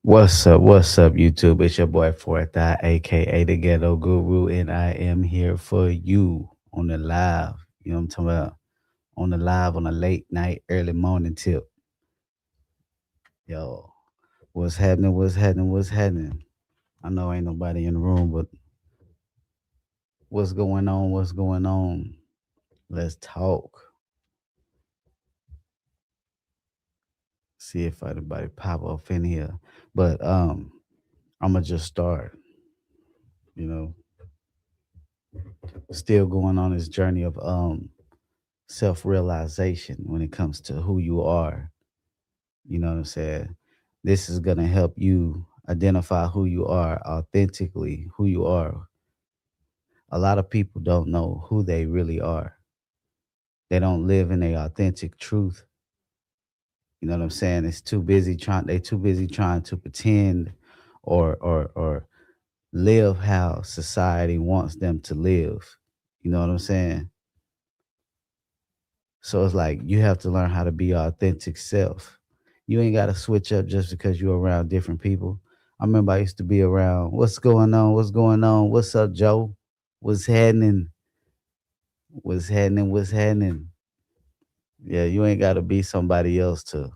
What's up, YouTube? It's your boy 4ThEye, aka the Ghetto Guru, and I am here for you on the live. You know what I'm talking about? On the live on a late night, early morning tip. Yo, what's happening? What's happening? What's happening? I know ain't nobody in the room, but what's going on? What's going on? Let's talk. See if anybody pop up in here. But I'ma just start, you know, still going on this journey of self realization when it comes to who you are. You know what I'm saying? This is going to help you identify who you are authentically, who you are. A lot of people don't know who they really are. They don't live in their authentic truth. You know what I'm saying? They too busy trying to pretend or live how society wants them to live. You know what I'm saying? So it's like you have to learn how to be your authentic self. You ain't got to switch up just because you're around different people. I remember I used to be around, what's going on? What's going on? What's up, Joe? What's happening? What's happening? What's happening? Yeah, you ain't got to be somebody else to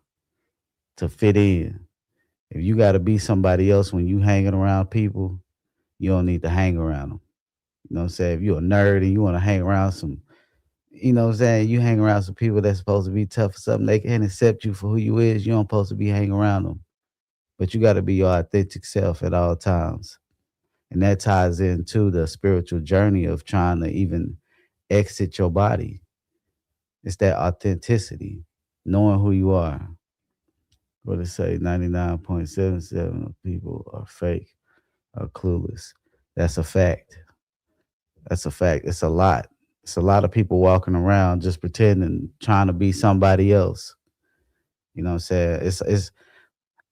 fit in. If you got to be somebody else when you hanging around people, you don't need to hang around them. You know what I'm saying? If you're a nerd and you want to hang around some, you know what I'm saying? You hang around some people that's supposed to be tough or something, they can't accept you for who you is. You don't supposed to be hanging around them. But you got to be your authentic self at all times. And that ties into the spiritual journey of trying to even exit your body. It's that authenticity, knowing who you are. What it say, 99.77 of people are fake, are clueless. That's a fact. That's a fact. It's a lot. It's a lot of people walking around just pretending, trying to be somebody else. You know what I'm saying?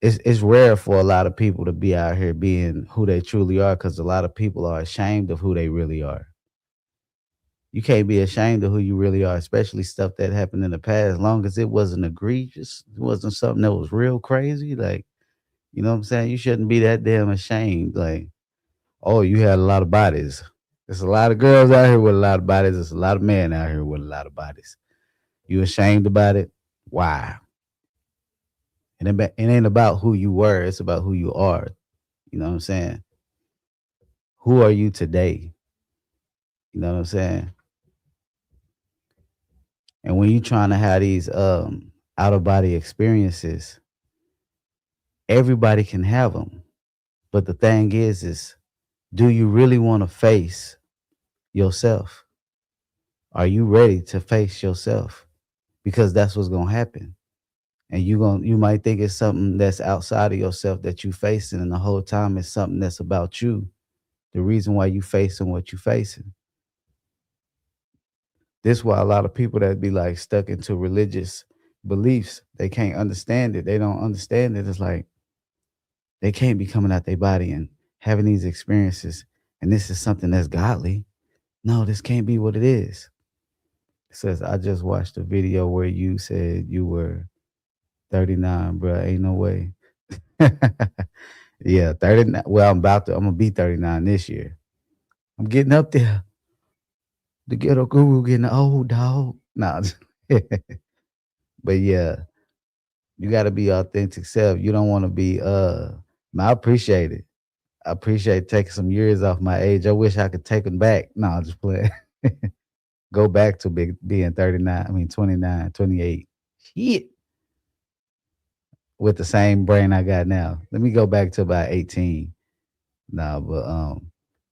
It's rare for a lot of people to be out here being who they truly are because a lot of people are ashamed of who they really are. You can't be ashamed of who you really are, especially stuff that happened in the past, as long as it wasn't egregious, it wasn't something that was real crazy. Like, you know what I'm saying? You shouldn't be that damn ashamed. Like, oh, you had a lot of bodies. There's a lot of girls out here with a lot of bodies. There's a lot of men out here with a lot of bodies. You ashamed about it? Why? It ain't about who you were. It's about who you are. You know what I'm saying? Who are you today? You know what I'm saying? And when you're trying to have these out of body experiences, everybody can have them. But the thing is do you really want to face yourself? Are you ready to face yourself? Because that's what's gonna happen. And you might think it's something that's outside of yourself that you facing, and the whole time it's something that's about you. The reason why you facing what you facing. This why a lot of people that be like stuck into religious beliefs, they can't understand it. They don't understand it. It's like they can't be coming out their body and having these experiences, and this is something that's godly. No, this can't be what it is. It says, I just watched a video where you said you were 39, bro. Ain't no way. Yeah, 39. Well, I'm gonna be 39 this year. I'm getting up there. The ghetto guru getting old, dog. Nah. But yeah, you gotta be authentic self. You don't wanna be I appreciate it. I appreciate taking some years off my age. I wish I could take them back. No, I'm just playing. Go back to being 39, I mean 29, 28. Shit. With the same brain I got now. Let me go back to about 18. Nah, but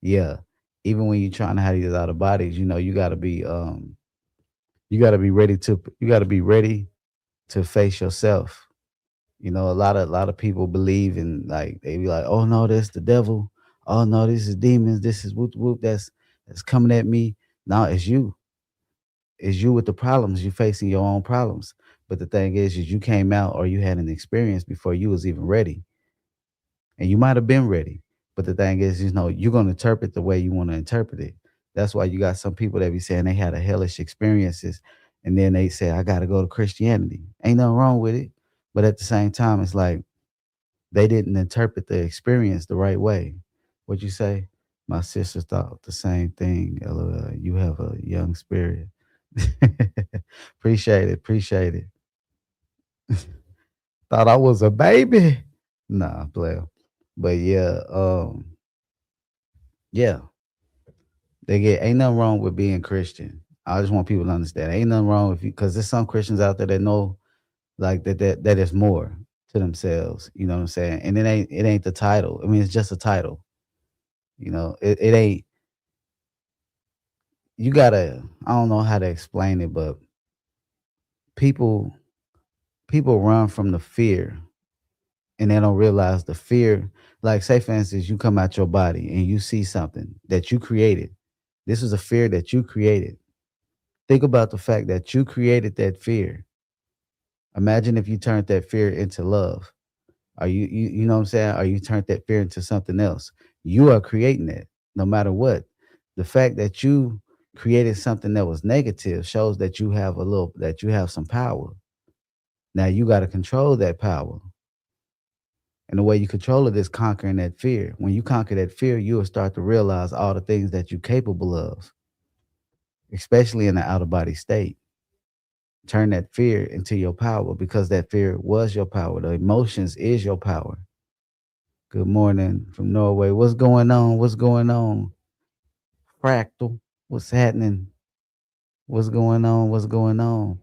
yeah. Even when you're trying to have these out of bodies, you gotta be ready to face yourself. You know, a lot of people believe in, like, they be like, oh no, that's the devil. Oh no, this is demons. This is whoop whoop. That's coming at me. No, it's you. It's you with the problems. You facing your own problems. But the thing is you came out or you had an experience before you was even ready. And you might have been ready. But the thing is, you're gonna interpret the way you want to interpret it. That's why you got some people that be saying they had a hellish experiences and then they say, I gotta go to Christianity. Ain't nothing wrong with it. But at the same time, it's like They didn't interpret the experience the right way. What'd you say? My sister thought the same thing. LOL. You have a young spirit. Appreciate it. Appreciate it. Thought I was a baby. Nah, player. But yeah, yeah, they get ain't nothing wrong with being Christian. I just want people to understand. Ain't nothing wrong with you because there's some Christians out there that know like that is more to themselves. You know what I'm saying? And it ain't the title. I mean, it's just a title. It ain't you gotta I don't know how to explain it, but people people run from the fear and they don't realize the fear. Like, say for instance, you come out your body and you see something that you created. This is a fear that you created. Think about the fact that you created that fear. Imagine if you turned that fear into love. Are you know what I'm saying? Or you turned that fear into something else. You are creating it no matter what. The fact that you created something that was negative shows that you have some power. Now you got to control that power. And the way you control it is conquering that fear. When you conquer that fear, you will start to realize all the things that you're capable of, especially in the out of body state. Turn that fear into your power because that fear was your power. The emotions is your power. Good morning from Norway. What's going on? What's going on? Fractal. What's happening? What's going on? What's going on?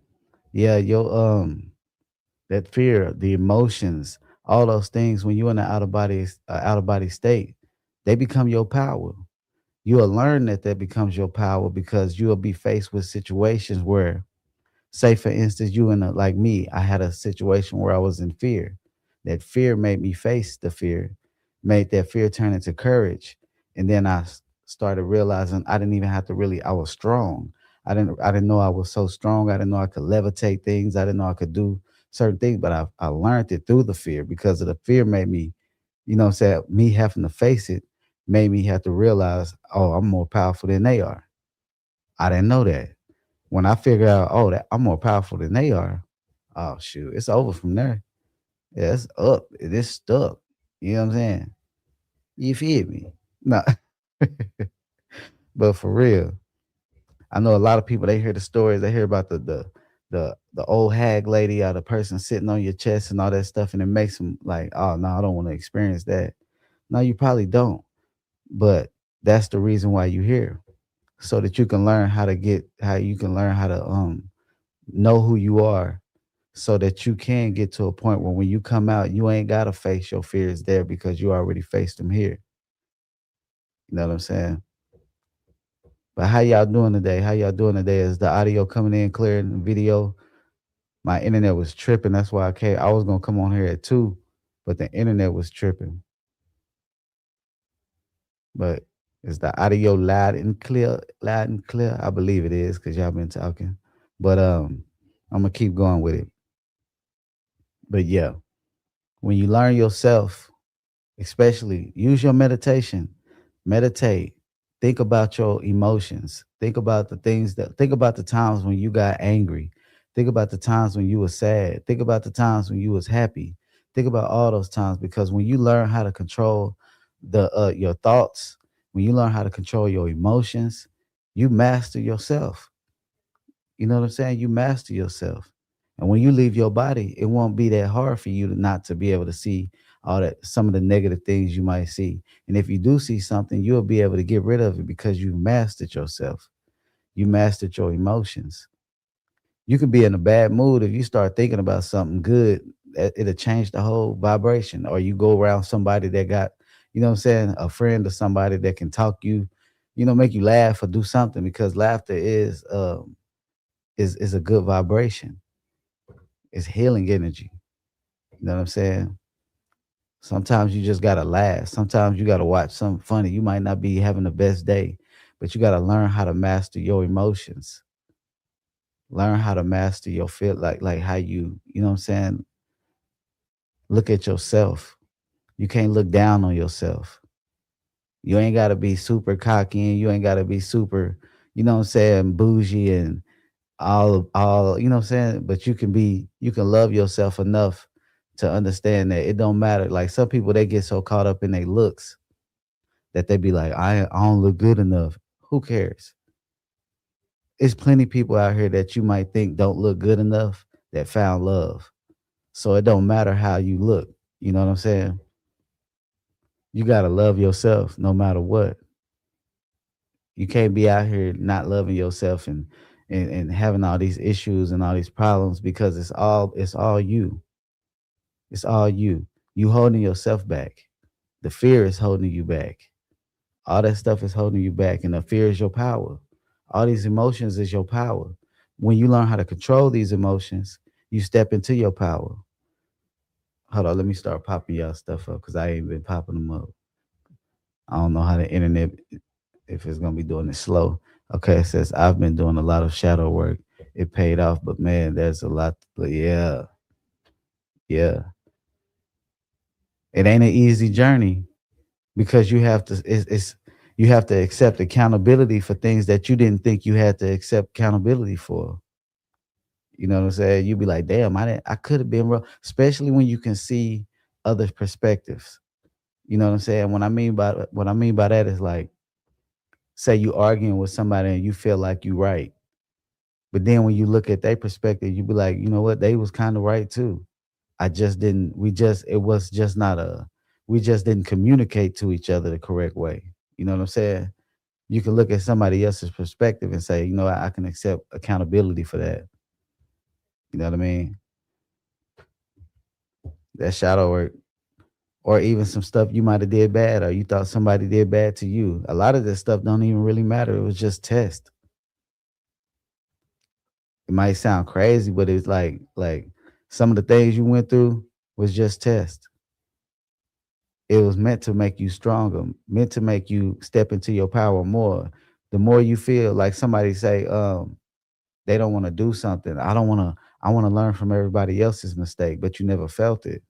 Yeah, that fear, the emotions, all those things when you're in an out of body state, they become your power. You'll learn that becomes your power because you'll be faced with situations where, say for instance, you in a like me, I had a situation where I was in fear. That fear made me face the fear, made that fear turn into courage. And then started realizing I didn't even have to really, I was strong. I didn't know I was so strong. I didn't know I could levitate things. I didn't know I could do certain things, but I learned it through the fear because of the fear made me, what I'm saying, me having to face it made me have to realize, oh, I'm more powerful than they are. I didn't know that. When I figure out, oh, that I'm more powerful than they are, oh shoot, it's over from there. Yeah, it's up. It is stuck. You know what I'm saying? You feel me? No, but for real, I know a lot of people. They hear the stories. They hear about the old hag lady or the person sitting on your chest and all that stuff, and it makes them like, oh no, I don't want to experience that. No, you probably don't. But that's the reason why you're here, so that you can learn how you can learn how to know who you are so that you can get to a point where when you come out, you ain't gotta face your fears there because you already faced them here. You know what I'm saying? But how y'all doing today? How y'all doing today? Is the audio coming in clear in the video? My internet was tripping. That's why I was gonna come on here at 2, but the internet was tripping. But is the audio loud and clear? Loud and clear? I believe it is because y'all been talking. But I'm gonna keep going with it. But yeah, when you learn yourself, especially use your meditation, meditate, think about your emotions, think about the times when you got angry, think about the times when you were sad, think about the times when you was happy, think about all those times because when you learn how to control the your thoughts, when you learn how to control your emotions, you master yourself. You know what I'm saying? You master yourself. And when you leave your body, it won't be that hard for you to not to be able to see all that some of the negative things you might see. And if you do see something, you'll be able to get rid of it because you mastered yourself. You mastered your emotions. You could be in a bad mood if you start thinking about something good, it'll change the whole vibration. Or you go around somebody that got, you know what I'm saying, a friend or somebody that can talk you, make you laugh or do something because laughter is a good vibration. It's healing energy. You know what I'm saying? Sometimes you just gotta laugh. Sometimes you gotta watch something funny. You might not be having the best day, but you gotta learn how to master your emotions. Learn how to master your feel like how you know what I'm saying? Look at yourself. You can't look down on yourself. You ain't gotta be super cocky and you ain't gotta be super, you know what I'm saying, bougie and all you know what I'm saying? But you can love yourself enough to understand that it don't matter. Like some people, they get so caught up in their looks that they be like, I don't look good enough. Who cares? It's plenty people out here that you might think don't look good enough that found love. So it don't matter how you look. You know what I'm saying? You gotta love yourself no matter what. You can't be out here not loving yourself and having all these issues and all these problems because it's all you. It's all you. You holding yourself back. The fear is holding you back. All that stuff is holding you back, and the fear is your power. All these emotions is your power. When you learn how to control these emotions, you step into your power. Hold on, let me start popping y'all stuff up because I ain't been popping them up. I don't know how the internet, if it's gonna be doing it slow. Okay, it says I've been doing a lot of shadow work. It paid off, but man, there's a lot. Yeah, yeah. It ain't an easy journey because you have to. It's you have to accept accountability for things that you didn't think you had to accept accountability for. You know what I'm saying? You be like, damn, I could have been wrong, especially when you can see other perspectives. You know what I'm saying? What I mean by that is like, say you arguing with somebody and you feel like you right, but then when you look at their perspective, you be like, you know what? They was kind of right too. I just didn't. We just it was just not a. We just didn't communicate to each other the correct way. You know what I'm saying? You can look at somebody else's perspective and say, you know, I can accept accountability for that. You know what I mean? That shadow work, or even some stuff you might have did bad, or you thought somebody did bad to you. A lot of this stuff don't even really matter. It was just test. It might sound crazy, but it's like some of the things you went through was just test. It was meant to make you stronger, meant to make you step into your power more. The more you feel like somebody say, they don't want to do something. I want to learn from everybody else's mistake, but you never felt it.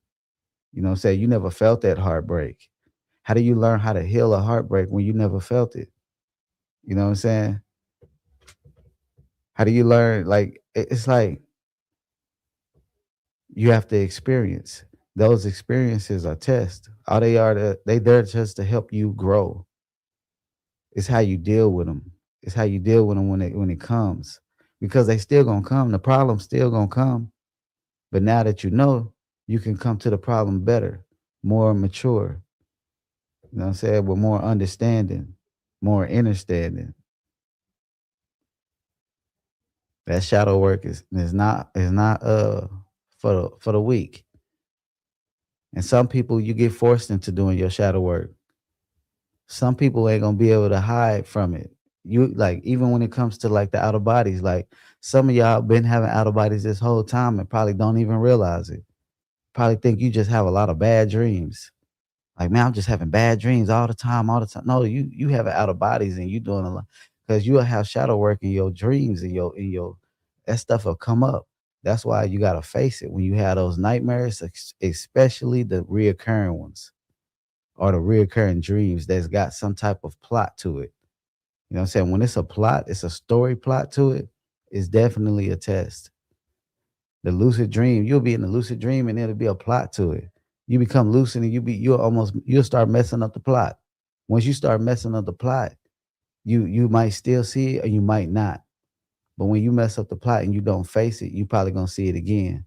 You know what I'm saying? You never felt that heartbreak. How do you learn how to heal a heartbreak when you never felt it? You know what I'm saying? How do you learn? Like it's like you have to experience. Those experiences are tests. All they are, they there just to help you grow. It's how you deal with them. It's how you deal with them when it comes, because they still gonna come. The problem's still gonna come. But now that you know, you can come to the problem better, more mature. You know what I'm saying? With more understanding, more understanding. That shadow work is not for the weak. And some people you get forced into doing your shadow work. Some people ain't gonna be able to hide from it. You like even when it comes to like the outer bodies, like some of y'all been having outer bodies this whole time and probably don't even realize it. Probably think you just have a lot of bad dreams. Like, man, I'm just having bad dreams all the time, all the time. No, you have outer bodies and you doing a lot because you'll have shadow work in your dreams and your that stuff will come up. That's why you gotta face it when you have those nightmares, especially the reoccurring ones or the reoccurring dreams that's got some type of plot to it. You know what I'm saying? When it's a plot, it's a story plot to it, it's definitely a test. The lucid dream, you'll be in the lucid dream and there'll be a plot to it. You become lucid and you'll start messing up the plot. Once you start messing up the plot, you might still see it or you might not. But when you mess up the plot and you don't face it, you probably gonna see it again.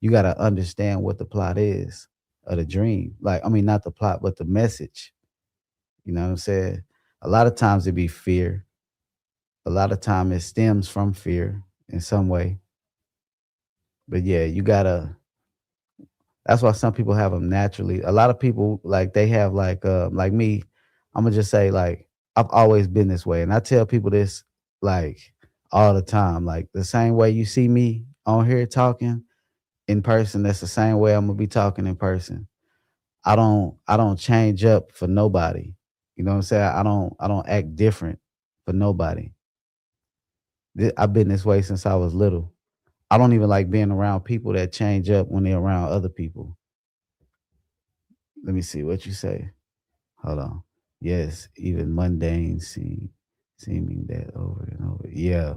You gotta understand what the plot is of the dream. Like, I mean, not the plot, but the message. You know what I'm saying? A lot of times it be fear. A lot of time it stems from fear in some way. But yeah, you gotta. That's why some people have them naturally. A lot of people like they have like me. I'm gonna just say like I've always been this way, and I tell people this like all the time. Like the same way you see me on here talking in person, that's the same way I'm gonna be talking in person. I don't change up for nobody. You know what I'm saying? I don't act different for nobody. I've been this way since I was little. I don't even like being around people that change up when they're around other people. Let me see what you say. Hold on. Yes, even mundane seeming that over and over. Yeah,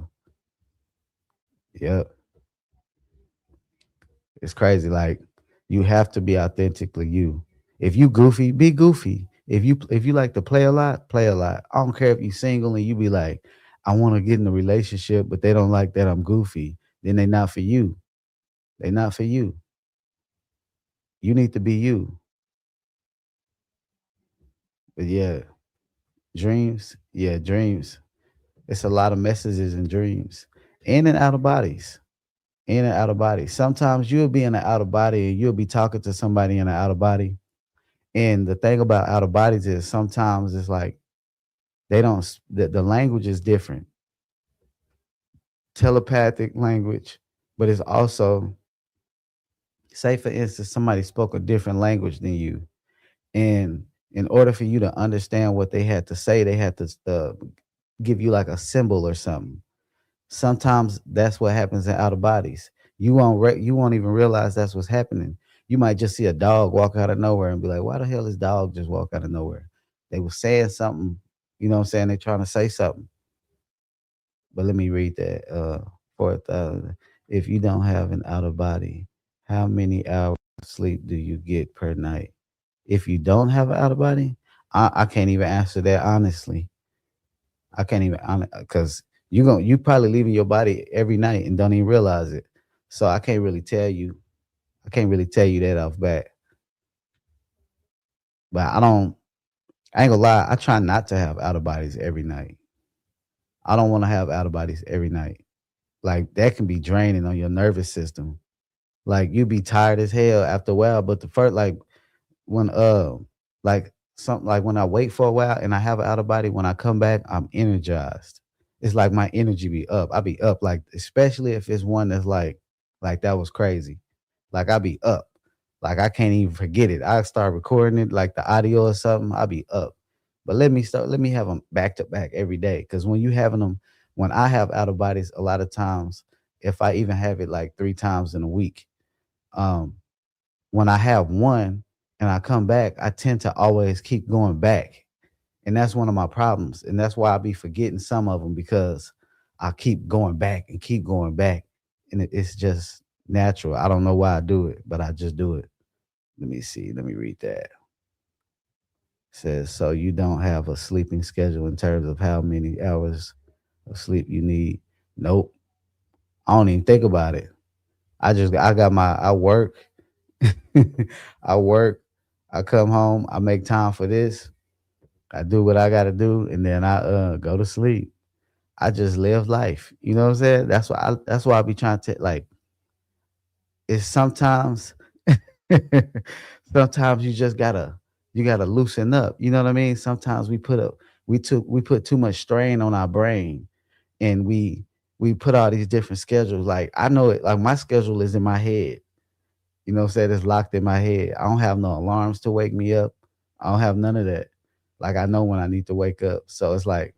yep. It's crazy. Like You have to be authentically you. If you goofy, be goofy. If you like to play a lot, play a lot. I don't care if you single and you be like, I want to get in a relationship, but they don't like that I'm goofy. Then they not for you. They not for you. You need to be you. But yeah, dreams. Yeah, dreams. It's a lot of messages in dreams, in and out of bodies. In and out of body. Sometimes you'll be in an out of body and you'll be talking to somebody in an out of body. And the thing about out of bodies is sometimes it's like they don't the language is different, telepathic language, but it's also, say for instance, somebody spoke a different language than you, and in order for you to understand what they had to say, they had to give you like a symbol or something. Sometimes that's what happens in out of bodies. You won't even realize that's what's happening. You might just see a dog walk out of nowhere and be like, "Why the hell is dog just walk out of nowhere?" They were saying something, you know what I'm saying? They're trying to say something. But let me read that. 4,000. If you don't have an out of body, how many hours of sleep do you get per night? If you don't have an out of body, I can't even answer that honestly. I can't even because you probably leaving your body every night and don't even realize it. So I can't really tell you. I can't really tell you that off bat. But I don't. I ain't gonna lie. I try not to have out of bodies every night. I don't want to have out of bodies every night. Like that can be draining on your nervous system. Like you be tired as hell after a while. But the first, like when like something like when I wait for a while and I have an out of body, when I come back, I'm energized. It's like my energy be up. I be up, like especially if it's one that's like that was crazy. Like I be up. Like I can't even forget it. I start recording it, like the audio or something. I be up. But let me have them back to back every day. Cause when you having them, when I have out of bodies, a lot of times, if I even have it like 3 times in a week, um, when I have one and I come back, I tend to always keep going back. And that's one of my problems. And that's why I be forgetting some of them because I keep going back and keep going back. And it's just natural. I don't know why I do it, but I just do it. Let me see. Let me read that. It says, so you don't have a sleeping schedule in terms of how many hours of sleep you need. Nope. I don't even think about it. I got my I work. I work. I come home. I make time for this. I do what I gotta do, and then I go to sleep. I just live life. You know what I'm saying? That's why I be trying to like. It's sometimes, sometimes you gotta loosen up. You know what I mean? Sometimes we put too much strain on our brain, and we put all these different schedules. Like I know it. Like my schedule is in my head. You know what I'm saying? It's locked in my head. I don't have no alarms to wake me up. I don't have none of that. Like I know when I need to wake up. So it's like,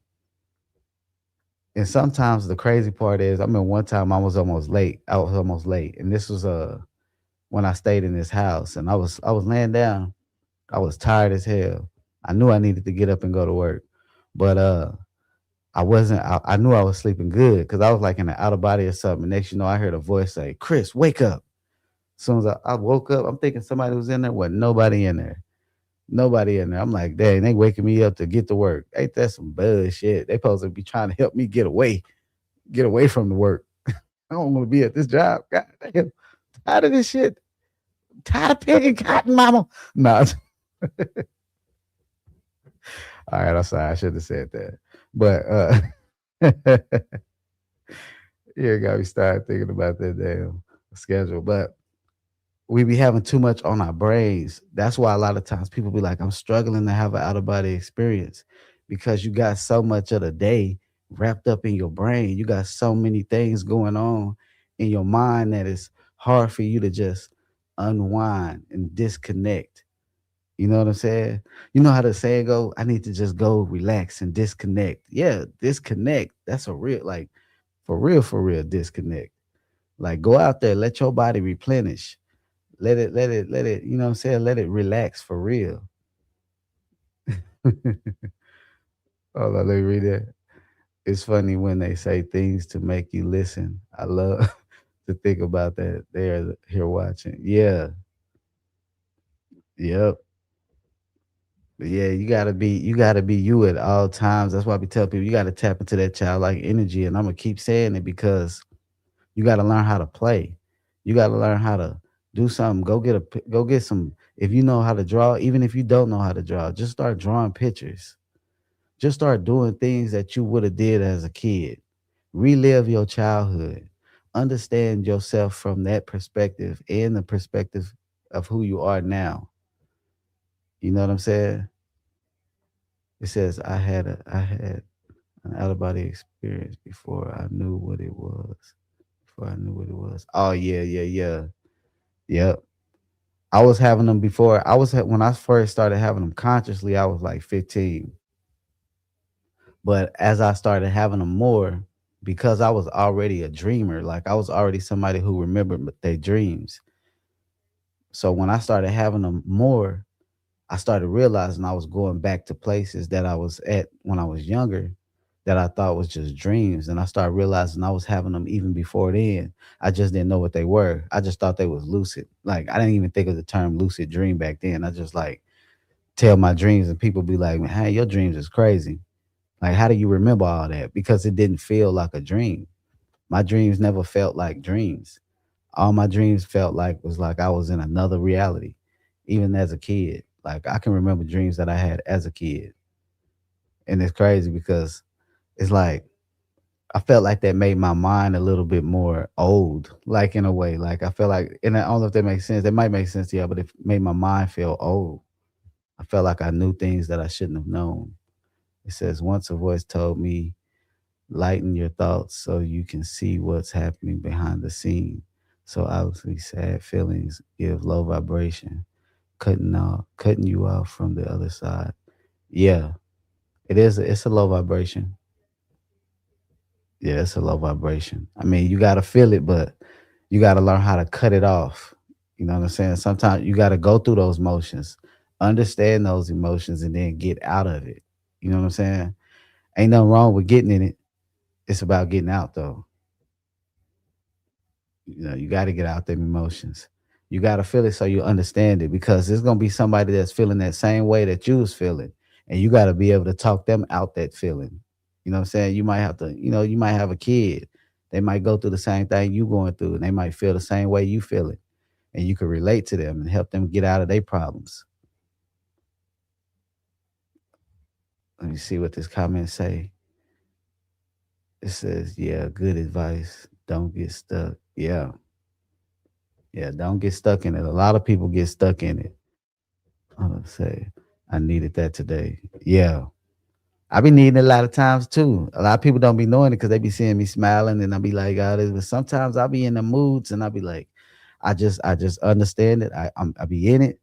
and sometimes the crazy part is, I mean, one time I was almost late. I was almost late, and this was when I stayed in this house, and I was laying down. I was tired as hell. I knew I needed to get up and go to work, but I wasn't. I knew I was sleeping good because I was like in an out of body or something. Next, you know, I heard a voice say, "Chris, wake up." As soon as I woke up, I'm thinking somebody was in there. Wasn't nobody in there. Nobody in there. I'm like, dang, they waking me up to get to work. Ain't that some bullshit? They supposed to be trying to help me get away from the work. I don't want to be at this job. God damn, tired of this shit. Tired of picking cotton, mama. No, all right. I'm sorry. I should have said that. But yeah, got me started thinking about that damn schedule. But we be having too much on our brains. That's why a lot of times people be like, I'm struggling to have an out of body experience because you got so much of the day wrapped up in your brain. You got so many things going on in your mind that it's hard for you to just unwind and disconnect. You know what I'm saying? You know how the saying go, I need to just go relax and disconnect. Yeah, disconnect. That's a real, like, for real, disconnect. Like, go out there, let your body replenish, let it, you know what I'm saying? Let it relax for real. Hold on, let me read it. It's funny when they say things to make you listen. I love to think about that. They're here watching. Yeah. Yep. But yeah, you gotta be you at all times. That's why we tell people you gotta tap into that childlike energy. And I'm gonna keep saying it because you gotta learn how to play. You gotta learn how to do something. Go get some. If you know how to draw, even if you don't know how to draw, just start drawing pictures. Just start doing things that you would have did as a kid. Relive your childhood. Understand yourself from that perspective and the perspective of who you are now. You know what I'm saying? It says I had an out of body experience before I knew what it was. Before I knew what it was. Oh yeah, yeah, yeah. Yep. I was having them before. When I first started having them consciously, I was like 15. But as I started having them more, because I was already a dreamer, like I was already somebody who remembered their dreams. So when I started having them more, I started realizing I was going back to places that I was at when I was younger that I thought was just dreams. And I started realizing I was having them even before then. I just didn't know what they were. I just thought they was lucid. Like I didn't even think of the term lucid dream back then. I just like tell my dreams and people be like, hey, your dreams is crazy. Like, how do you remember all that? Because it didn't feel like a dream. My dreams never felt like dreams. All my dreams felt like was like I was in another reality, even as a kid. Like I can remember dreams that I had as a kid. And it's crazy because it's like I felt like that made my mind a little bit more old, like in a way. Like I felt like, and I don't know if that makes sense. It might make sense, yeah, but it made my mind feel old. I felt like I knew things that I shouldn't have known. It says, once a voice told me, lighten your thoughts so you can see what's happening behind the scene. So obviously, sad feelings give low vibration, cutting you off from the other side. Yeah, it is. It's a low vibration. Yeah, it's a low vibration. I mean, you got to feel it, but you got to learn how to cut it off. You know what I'm saying? Sometimes you got to go through those motions, understand those emotions, and then get out of it. You know what I'm saying? Ain't nothing wrong with getting in it. It's about getting out, though. You know, you got to get out them emotions. You got to feel it so you understand it because there's going to be somebody that's feeling that same way that you was feeling. And you got to be able to talk them out that feeling. You know what I'm saying? You might have to, you might have a kid. They might go through the same thing you going through and they might feel the same way you feel it. And you can relate to them and help them get out of their problems. Let me see what this comment say. It says, yeah, good advice. Don't get stuck. Yeah. Yeah. Don't get stuck in it. A lot of people get stuck in it. I'm gonna say I needed that today. Yeah. I be needing it a lot of times too. A lot of people don't be knowing it because they be seeing me smiling and I be like, God, but sometimes I be in the moods and I be like, I just understand it. I be in it.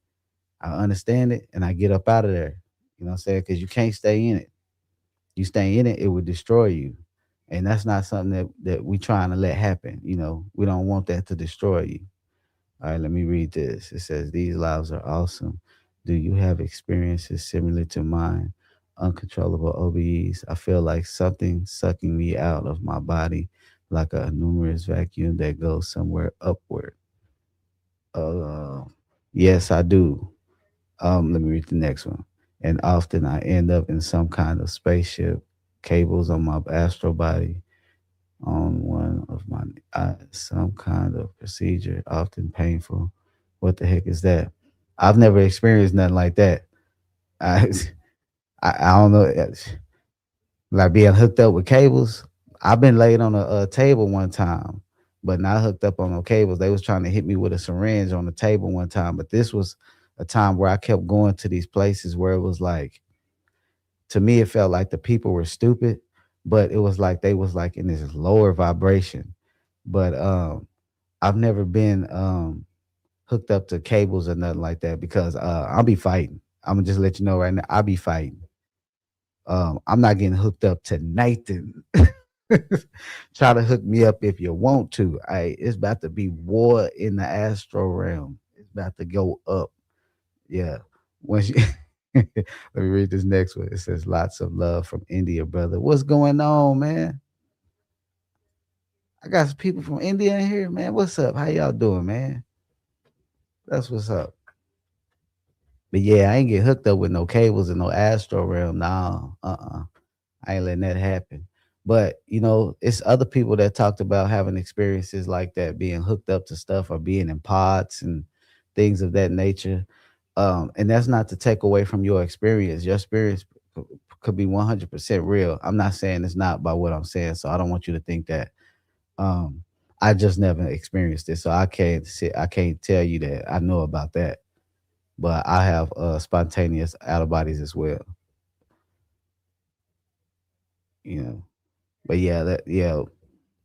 I understand it and I get up out of there. You know what I'm saying? Because you can't stay in it. You stay in it, it would destroy you. And that's not something that we trying to let happen. We don't want that to destroy you. All right, let me read this. It says, these lives are awesome. Do you have experiences similar to mine? Uncontrollable OBEs. I feel like something sucking me out of my body, like a numerous vacuum that goes somewhere upward. Uh, yes, I do. Let me read the next one. And often I end up in some kind of spaceship, cables on my astral body, on one of my some kind of procedure, often painful. What the heck is that? I've never experienced nothing like that. I I don't know, like being hooked up with cables. I've been laid on a table one time, but not hooked up on no cables. They was trying to hit me with a syringe on the table one time, but this was a time where I kept going to these places where it was like, to me, it felt like the people were stupid, but it was like they was like in this lower vibration. But I've never been hooked up to cables or nothing like that because I'll be fighting. I'm gonna just let you know right now, I'll be fighting. I'm not getting hooked up to Nathan. Try to hook me up if you want to. It's about to be war in the astral realm. It's about to go up. Yeah. Once you let me read this next one. It says lots of love from India, brother. What's going on, man? I got some people from India in here, man. What's up? How y'all doing, man? That's what's up. But yeah, I ain't get hooked up with no cables in no astral realm. Nah, I ain't letting that happen. But it's other people that talked about having experiences like that, being hooked up to stuff or being in pods and things of that nature. And that's not to take away from your experience. Your experience could be 100% real. I'm not saying it's not by what I'm saying, so I don't want you to think that. Um, I just never experienced it, so I can't tell you that I know about that. But I have spontaneous out of bodies as well. You know, but yeah, that.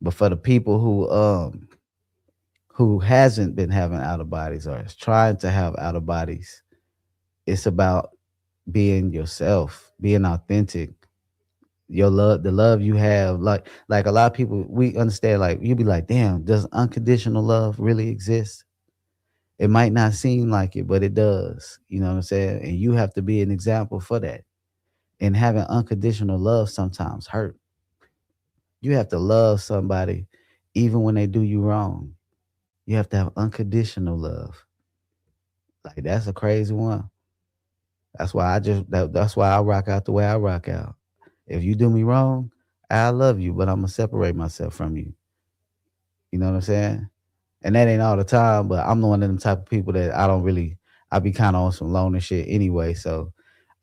But for the people who hasn't been having out of bodies or is trying to have out of bodies, it's about being yourself, being authentic. Your love, the love you have, like a lot of people, we understand. Like you be like, damn, does unconditional love really exist? It might not seem like it, but it does. You know what I'm saying? And you have to be an example for that. And having unconditional love sometimes hurt. You have to love somebody even when they do you wrong. You have to have unconditional love. Like that's a crazy one. That's why I rock out the way I rock out. If you do me wrong, I love you, but I'm gonna separate myself from you. You know what I'm saying? And that ain't all the time, but I'm one of them type of people that I don't really. I be kind of on some loner shit anyway, so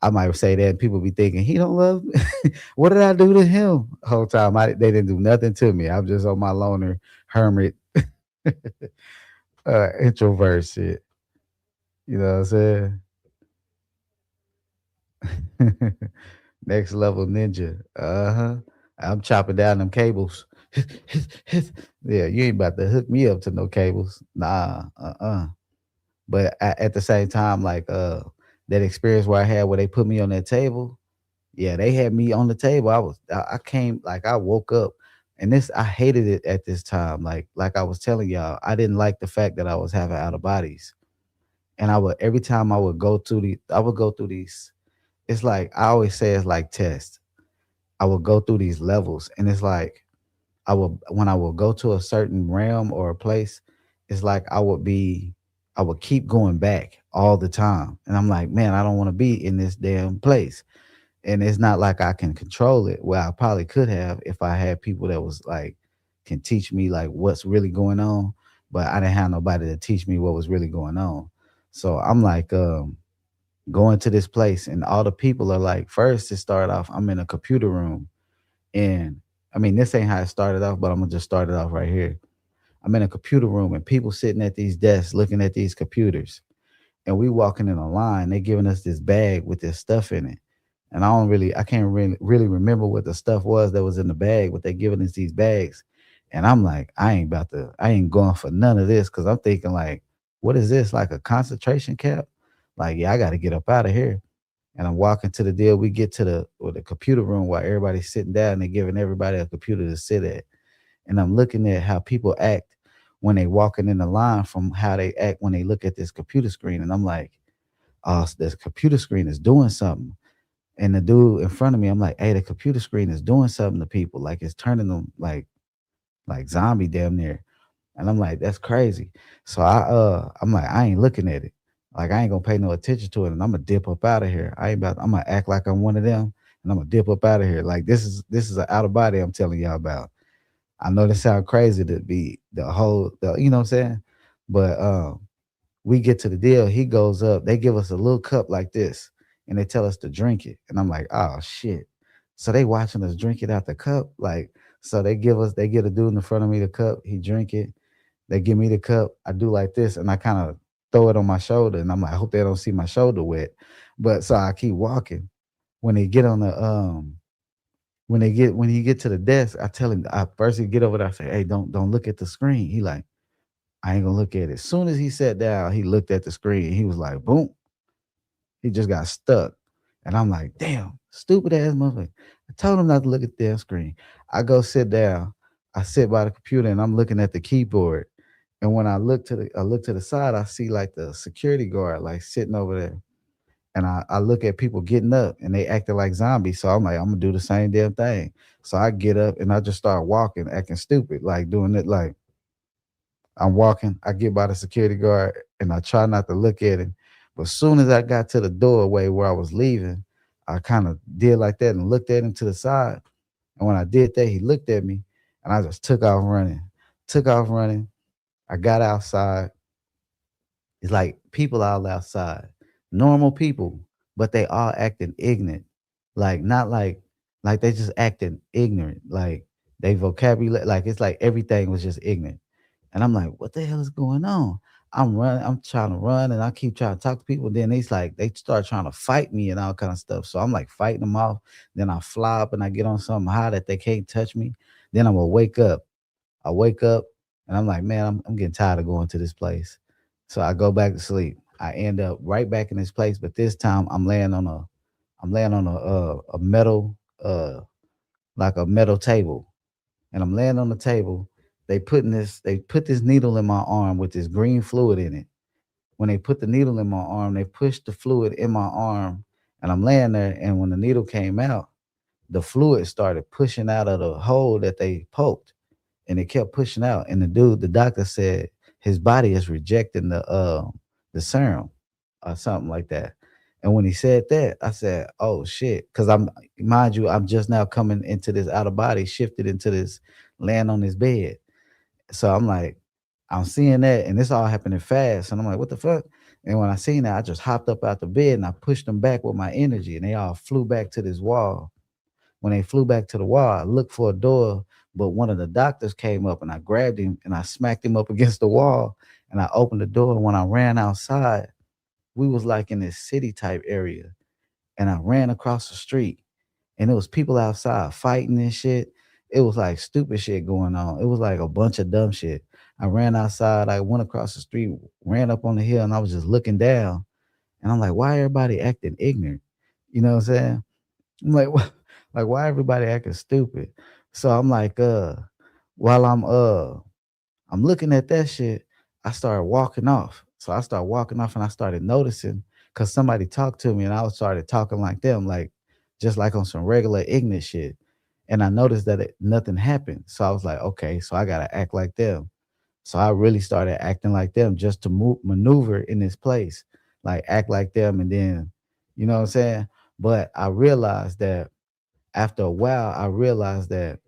I might say that and people be thinking he don't love me. What did I do to him? The whole time they didn't do nothing to me. I'm just on my loner hermit introvert shit. You know what I'm saying? Next level ninja. Uh-huh. I'm chopping down them cables. Yeah, you ain't about to hook me up to no cables. Nah, But at the same time, like that experience where I had where they put me on that table, yeah, they had me on the table. I came like I woke up and this I hated it at this time. Like I was telling y'all, I didn't like the fact that I was having out of bodies. And I would every time I would go through these. It's like I always say it's like tests. I would go through these levels and it's like I would go to a certain realm or a place, it's like I would keep going back all the time. And I'm like, man, I don't want to be in this damn place. And it's not like I can control it. Well, I probably could have if I had people that was like can teach me like what's really going on. But I didn't have nobody to teach me what was really going on. So I'm like, going to this place and all the people are like, first to start off, I'm in a computer room. And I mean, this ain't how it started off, but I'm gonna just start it off right here. I'm in a computer room and people sitting at these desks looking at these computers. And we walking in a line, they giving us this bag with this stuff in it. And I can't really remember what the stuff was that was in the bag, but they giving us these bags. And I'm like, I ain't going for none of this because I'm thinking like, what is this? Like a concentration camp? Like, yeah, I got to get up out of here. And I'm walking to the deal. We get to the computer room while everybody's sitting down and they're giving everybody a computer to sit at. And I'm looking at how people act when they walking in the line from how they act when they look at this computer screen. And I'm like, oh, this computer screen is doing something. And the dude in front of me, I'm like, hey, the computer screen is doing something to people. Like it's turning them like zombie damn near. And I'm like, that's crazy. So I'm like, I ain't looking at it. Like I ain't gonna pay no attention to it and I'm gonna dip up out of here. I'm gonna act like I'm one of them and I'm gonna dip up out of here. Like this is an out of body I'm telling y'all about. I know this sound crazy to be you know what I'm saying? But we get to the deal, he goes up, they give us a little cup like this, and they tell us to drink it. And I'm like, oh shit. So they watching us drink it out the cup. Like, so they get a dude in front of me the cup, he drink it, they give me the cup, I do like this, and I kind of throw it on my shoulder, and I'm like, I hope they don't see my shoulder wet. But so I keep walking. When they get on the when he get to the desk, I tell him I first he get over there, I say, hey, don't look at the screen. He like, I ain't gonna look at it. As soon as he sat down, he looked at the screen. He was like, boom, he just got stuck. And I'm like, damn, stupid ass motherfucker. I told him not to look at the damn screen. I go sit down. I sit by the computer and I'm looking at the keyboard. And when I look to the side, I see like the security guard like sitting over there. And I look at people getting up and they acting like zombies. So I'm like, I'm gonna do the same damn thing. So I get up and I just start walking, acting stupid, like doing it like I'm walking. I get by the security guard and I try not to look at him. But as soon as I got to the doorway where I was leaving, I kind of did like that and looked at him to the side. And when I did that, he looked at me and I just took off running. Took off running. I got outside. It's like people all outside, normal people, but they all acting ignorant. Like not like they just acting ignorant. Like they vocabulary, like it's like everything was just ignorant. And I'm like, what the hell is going on? I'm running, I'm trying to run and I keep trying to talk to people. Then it's like they start trying to fight me and all kind of stuff. So I'm like fighting them off. Then I fly up and I get on something high that they can't touch me. Then I'm gonna wake up. I wake up and I'm like, man, I'm getting tired of going to this place. So I go back to sleep. I end up right back in this place, but this time I'm laying on a metal like a metal table. And I'm laying on the table. They put this needle in my arm with this green fluid in it. When they put the needle in my arm, they pushed the fluid in my arm and I'm laying there. And when the needle came out, the fluid started pushing out of the hole that they poked and it kept pushing out. And the doctor said his body is rejecting the serum or something like that. And when he said that, I said, "Oh shit!" Because mind you, I'm just now coming into this out of body, shifted into this, laying on this bed. So I'm like, I'm seeing that, and this all happening fast, and I'm like, "What the fuck?" And when I seen that, I just hopped up out the bed and I pushed them back with my energy, and they all flew back to this wall. When they flew back to the wall, I looked for a door, but one of the doctors came up and I grabbed him and I smacked him up against the wall and I opened the door. And when I ran outside, we was like in this city type area. And I ran across the street and there was people outside fighting and shit. It was like stupid shit going on. It was like a bunch of dumb shit. I ran outside, I went across the street, ran up on the hill, and I was just looking down. And I'm like, why everybody acting ignorant? You know what I'm saying? I'm like, "What?" Like, why everybody acting stupid? So I'm like, while I'm looking at that shit, I started walking off. So I started walking off and I started noticing because somebody talked to me and I started talking like them, like just like on some regular ignorant shit. And I noticed that nothing happened. So I was like, okay, so I gotta act like them. So I really started acting like them just to maneuver in this place, like act like them, and then, you know what I'm saying? But I realized that after a while, I realized that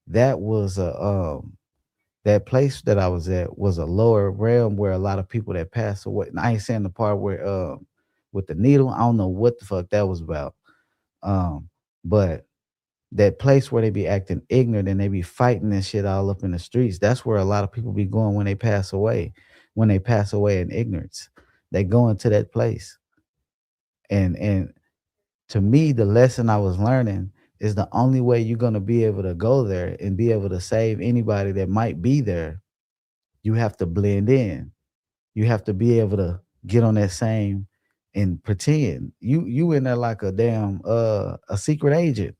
that was that place that I was at was a lower realm where a lot of people that passed away. And I ain't saying the part where with the needle. I don't know what the fuck that was about. Um, but that place where they be acting ignorant and they be fighting and shit all up in the streets, that's where a lot of people be going when they pass away. When they pass away in ignorance, they go into that place. And to me, the lesson I was learning is the only way you're gonna be able to go there and be able to save anybody that might be there, you have to blend in. You have to be able to get on that same and pretend. You in there like a damn a secret agent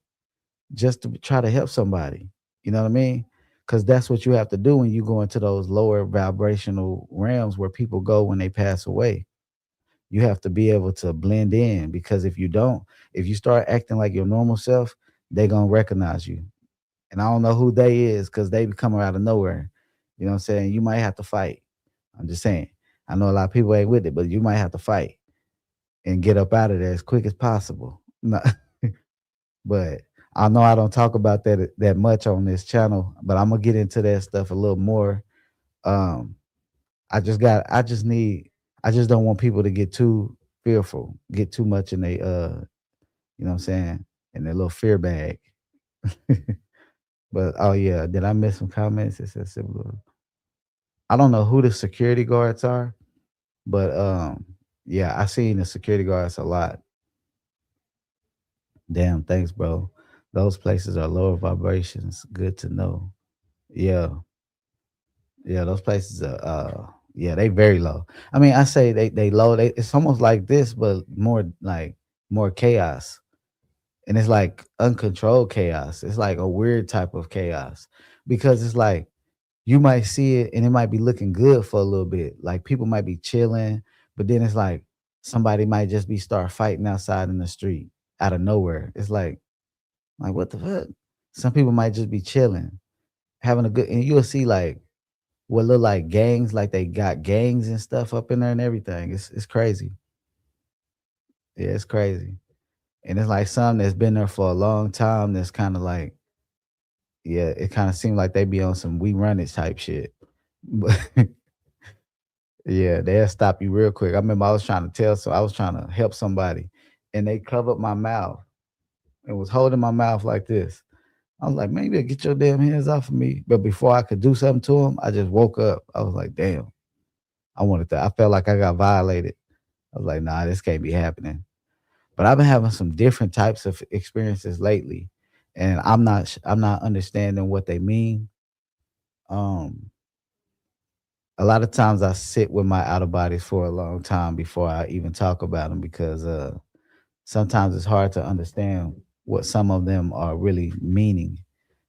just to try to help somebody. You know what I mean? Because that's what you have to do when you go into those lower vibrational realms where people go when they pass away. You have to be able to blend in because if you don't, if you start acting like your normal self, they gonna recognize you. And I don't know who they is because they be coming out of nowhere. You know what I'm saying? You might have to fight. I'm just saying. I know a lot of people ain't with it, but you might have to fight and get up out of there as quick as possible. No, but I know I don't talk about that much on this channel, but I'm gonna get into that stuff a little more. Um, I just need I just don't want people to get too fearful, get too much in they you know what I'm saying, in their little fear bag. But oh yeah, did I miss some comments? It says similar. I don't know who the security guards are, but yeah, I seen the security guards a lot. Damn, thanks, bro. Those places are lower vibrations. Good to know. Yeah, yeah, those places are yeah, they very low. I mean, I say they low. It's almost like this, but more like more chaos. And it's like uncontrolled chaos. It's like a weird type of chaos because it's like you might see it and it might be looking good for a little bit. Like people might be chilling, but then it's like somebody might just be start fighting outside in the street out of nowhere. It's like what the fuck? Some people might just be chilling, having a good, and you'll see like what look like gangs, like they got gangs and stuff up in there and everything. It's crazy. Yeah, it's crazy. And it's like something that's been there for a long time that's kind of like, yeah, it kind of seemed like they be on some we run it type shit. But yeah, they'll stop you real quick. I remember I was trying to tell, so I was trying to help somebody and they covered my mouth and was holding my mouth like this. I was like, man, you better get your damn hands off of me. But before I could do something to him, I just woke up. I was like, damn, I felt like I got violated. I was like, nah, this can't be happening. But I've been having some different types of experiences lately, and I'm not understanding what they mean. Um, a lot of times I sit with my outer bodies for a long time before I even talk about them because sometimes it's hard to understand what some of them are really meaning.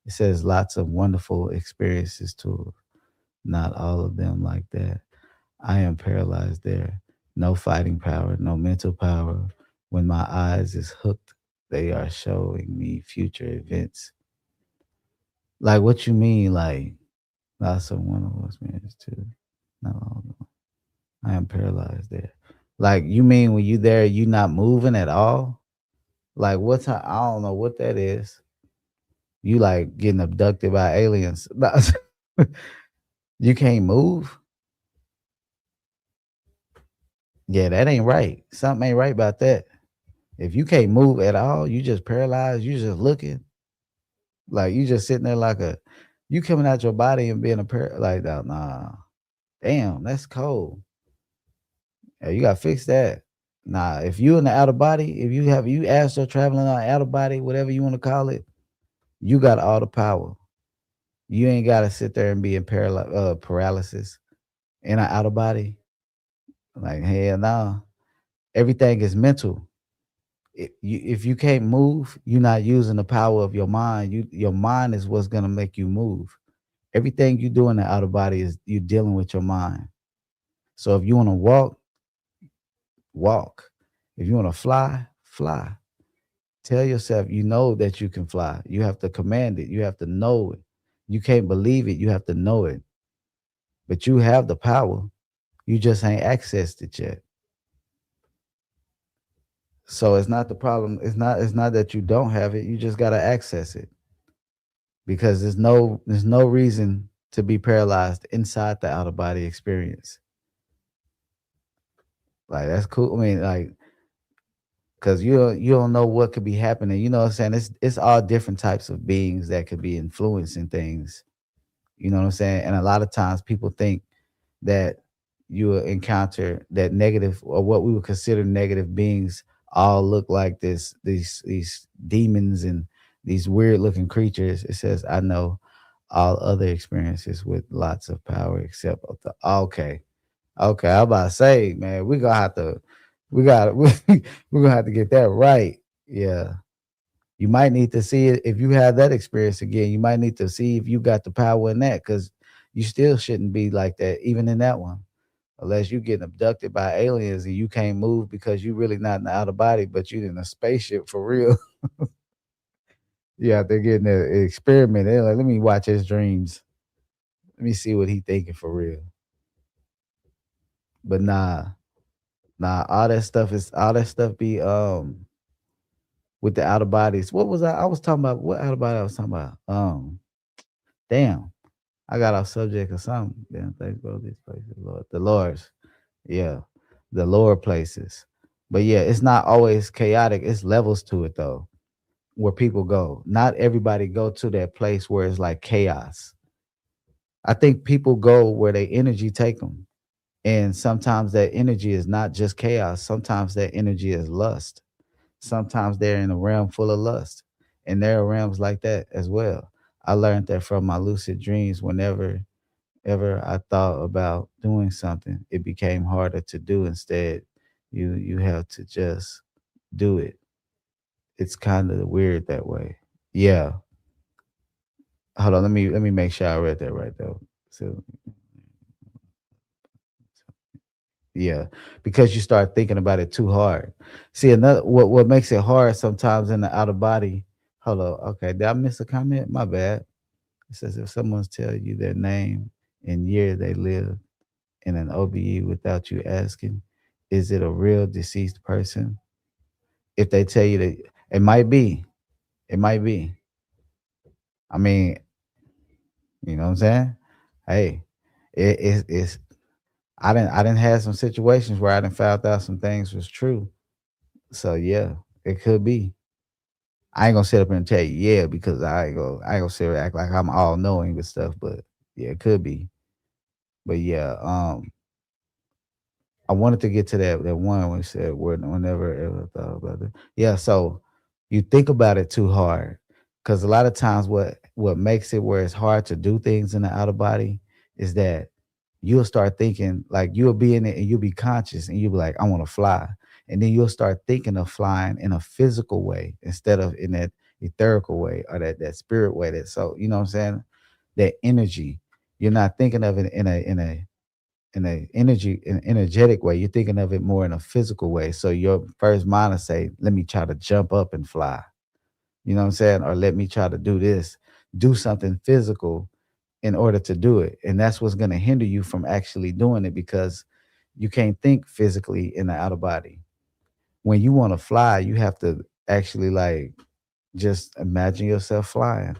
It says lots of wonderful experiences too. Not all of them like that. I am paralyzed there. No fighting power, no mental power. When my eyes is hooked, they are showing me future events. Like what you mean? Like lots of wonderful experiences too. Not all of them. I am paralyzed there. Like you mean when you there, you not moving at all? Like what's I don't know what that is. You like getting abducted by aliens. You can't move. Yeah, that ain't right. Something ain't right about that. If you can't move at all, you just paralyzed, you just looking, like you just sitting there like a you coming out your body and being like that. Nah. Damn, that's cold. Yeah, you gotta fix that. Nah, if you in the outer body, if you have you astral traveling on outer body, whatever you want to call it, you got all the power. You ain't gotta sit there and be in paralysis in an outer body. Like hell no. Everything is mental. If you can't move, you're not using the power of your mind. Your mind is what's gonna make you move. Everything you do in the outer body is you dealing with your mind. So if you want to walk, walk. If you want to fly, fly. Tell yourself you know that you can fly. You have to command it. You have to know it. You can't believe it. You have to know it. But you have the power. You just ain't accessed it yet. So it's not the problem. It's not that you don't have it. You just gotta access it. Because there's no reason to be paralyzed inside the outer body experience. Like that's cool. I mean, like, cause you don't know what could be happening. You know what I'm saying? It's all different types of beings that could be influencing things. You know what I'm saying? And a lot of times people think that you will encounter that negative or what we would consider negative beings all look like these demons and these weird looking creatures. It says, I know all other experiences with lots of power except of the okay. Okay, I'm about to say, man, we gonna have to we got we're gonna have to get that right. Yeah. You might need to see it if you have that experience again. You might need to see if you got the power in that because you still shouldn't be like that, even in that one. Unless you getting abducted by aliens and you can't move because you really not in the outer body, but you in a spaceship for real. Yeah, they're getting an experiment. They're like, let me watch his dreams. Let me see what he thinking for real. But nah, all that stuff be with the outer bodies. What was I was talking about? What outer body I was talking about? Damn. I got off subject or something. Damn, thanks, bro. These places, Lord. The Lord's. Yeah. The lower places. But yeah, it's not always chaotic. It's levels to it though, where people go. Not everybody go to that place where it's like chaos. I think people go where their energy take them. And sometimes that energy is not just chaos. Sometimes that energy is lust. Sometimes they're in a realm full of lust. And there are realms like that as well. I learned that from my lucid dreams. Whenever ever I thought about doing something, it became harder to do. Instead, you have to just do it. It's kind of weird that way. Yeah. Hold on, let me make sure I read that right though. So yeah, because you start thinking about it too hard. See, another what makes it hard sometimes in the outer body. Hold on, okay, did I miss a comment? My bad. It says if someone's tell you their name and year they live in an OBE without you asking, is it a real deceased person? If they tell you that it might be, it might be. I mean, you know what I'm saying? Hey, it's I didn't have some situations where I didn't found out some things was true. So yeah, it could be. I ain't gonna sit up and tell you yeah because I ain't gonna sit here and act like I'm all knowing with stuff, but yeah, it could be. But yeah, I wanted to get to that one when you said whenever ever thought about it. Yeah, so you think about it too hard because a lot of times what makes it where it's hard to do things in the outer body is that you'll start thinking like you'll be in it and you'll be conscious and you'll be like I want to fly, and then you'll start thinking of flying in a physical way instead of in that etherical way or that spirit way. That so you know what I'm saying, that energy. You're not thinking of it in an energetic way. You're thinking of it more in a physical way. So your first mind will say, "Let me try to jump up and fly." You know what I'm saying? Or let me try to do this, do something physical in order to do it. And that's what's going to hinder you from actually doing it because you can't think physically in the outer body. When you want to fly, you have to actually like just imagine yourself flying.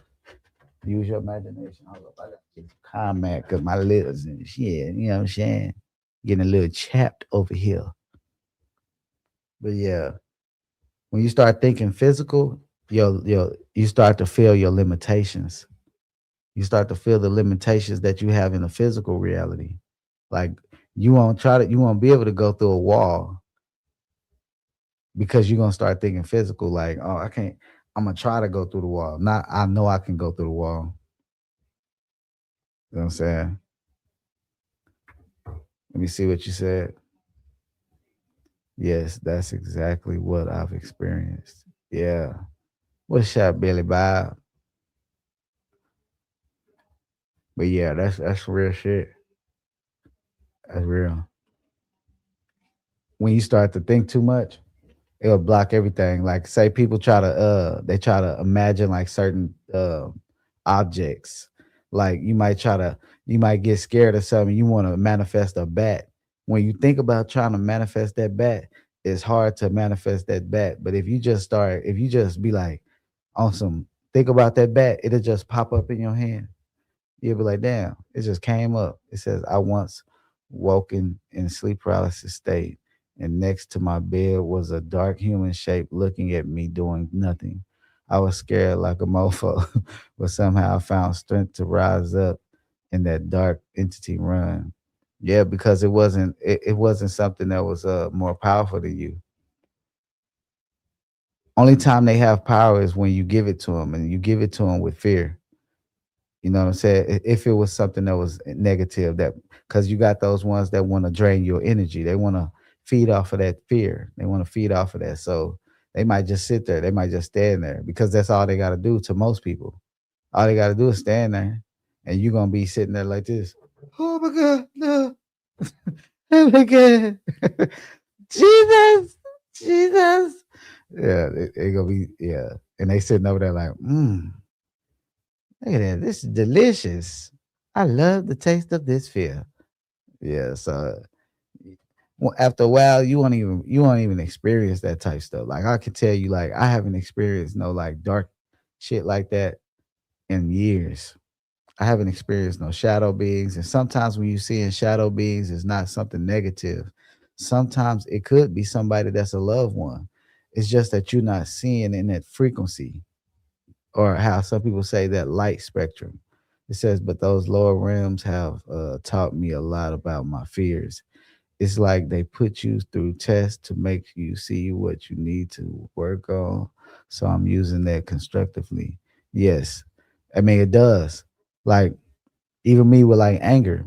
Use your imagination. Hold up, I got this comment because my lips and shit. You know what I'm saying? Getting a little chapped over here. But yeah, when you start thinking physical, you start to feel your limitations. You start to feel the limitations that you have in the physical reality. Like you won't be able to go through a wall because you're gonna start thinking physical, like, oh, I can't, I'm gonna try to go through the wall. Not I know I can go through the wall. You know what I'm saying? Let me see what you said. Yes, that's exactly what I've experienced. Yeah. What's up, Billy Bob? But yeah, that's real shit. That's real. When you start to think too much, it'll block everything. Like say people try to they try to imagine like certain objects. Like you might get scared of something, you want to manifest a bat. When you think about trying to manifest that bat, it's hard to manifest that bat. But if you just be like on some think about that bat, it'll just pop up in your hand. You'll be like, damn, it just came up. It says, I once woken in sleep paralysis state, and next to my bed was a dark human shape looking at me doing nothing. I was scared like a mofo, but somehow I found strength to rise up in that dark entity run. Yeah, because it wasn't something that was more powerful than you. Only time they have power is when you give it to them, and you give it to them with fear. You know what I'm saying? If it was something that was negative, that because you got those ones that want to drain your energy, they want to feed off of that fear. They want to feed off of that. So they might just sit there. They might just stand there because that's all they got to do to most people. All they got to do is stand there, and you're gonna be sitting there like this. Oh my God, no! Oh my God, Jesus, Jesus. Yeah, they gonna be and they sitting over there like, look at that. This is delicious. I love the taste of this feel. Yeah. So after a while, you won't even experience that type stuff. Like I can tell you, like I haven't experienced no like dark shit like that in years. I haven't experienced no shadow beings. And sometimes when you see in shadow beings, it's not something negative. Sometimes it could be somebody that's a loved one. It's just that you're not seeing in that frequency, or how some people say that light spectrum. It says, but those lower realms have taught me a lot about my fears. It's like they put you through tests to make you see what you need to work on. So I'm using that constructively. Yes. I mean, it does. Like, even me with like anger,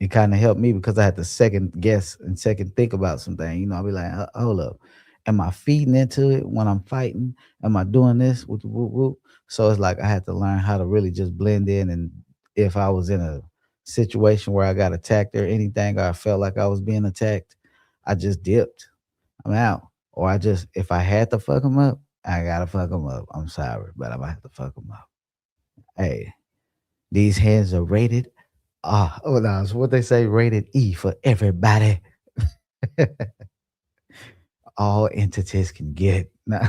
it kind of helped me because I had to second guess and second think about something. You know, I'll be like, Hold up. Am I feeding into it when I'm fighting? Am I doing this? Whoop, whoop, whoop?" So it's like I had to learn how to really just blend in. And if I was in a situation where I got attacked or anything, or I felt like I was being attacked, I just dipped. I'm out. Or if I had to fuck them up, I gotta fuck them up. I'm sorry, but I'm gonna have to fuck them up. Hey, these hands are rated oh no, it's what they say, rated E for everybody. all entities can get. Nah,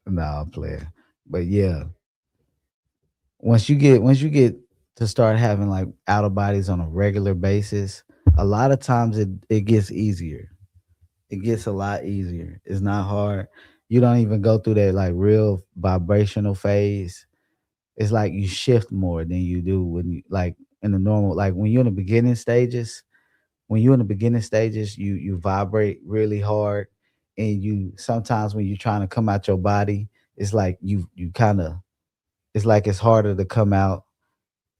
nah, I'm playing. But yeah, once you get to start having like out of bodies on a regular basis, a lot of times it gets easier. It gets a lot easier. It's not hard. You don't even go through that like real vibrational phase. It's like you shift more than you do when you like in the normal, like when you're in the beginning stages. When you're in the beginning stages, you vibrate really hard, and you sometimes when you're trying to come out your body, it's like you kind of, it's like it's harder to come out.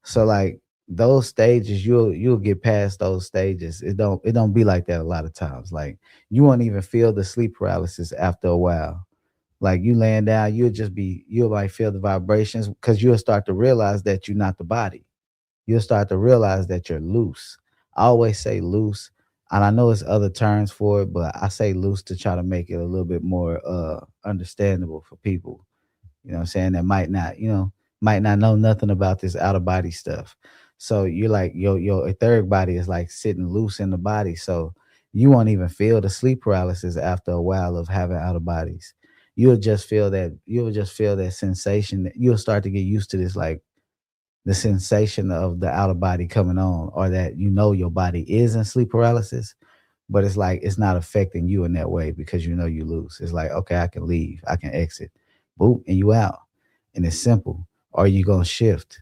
So like those stages, you'll get past those stages. It don't be like that a lot of times. Like you won't even feel the sleep paralysis after a while. Like you laying down, you'll like feel the vibrations because you'll start to realize that you're not the body. You'll start to realize that you're loose. I always say loose, and I know it's other terms for it, but I say loose to try to make it a little bit more understandable for people. You know what I'm saying? That might not know nothing about this out of body stuff. So you're like your third body is like sitting loose in the body. So you won't even feel the sleep paralysis after a while of having out of bodies. You'll just feel that sensation. That you'll start to get used to this, like the sensation of the out of body coming on, or that your body is in sleep paralysis, but it's like it's not affecting you in that way because you lose. It's like, okay, I can leave, I can exit, boop, and you out. And it's simple. Or you gonna shift.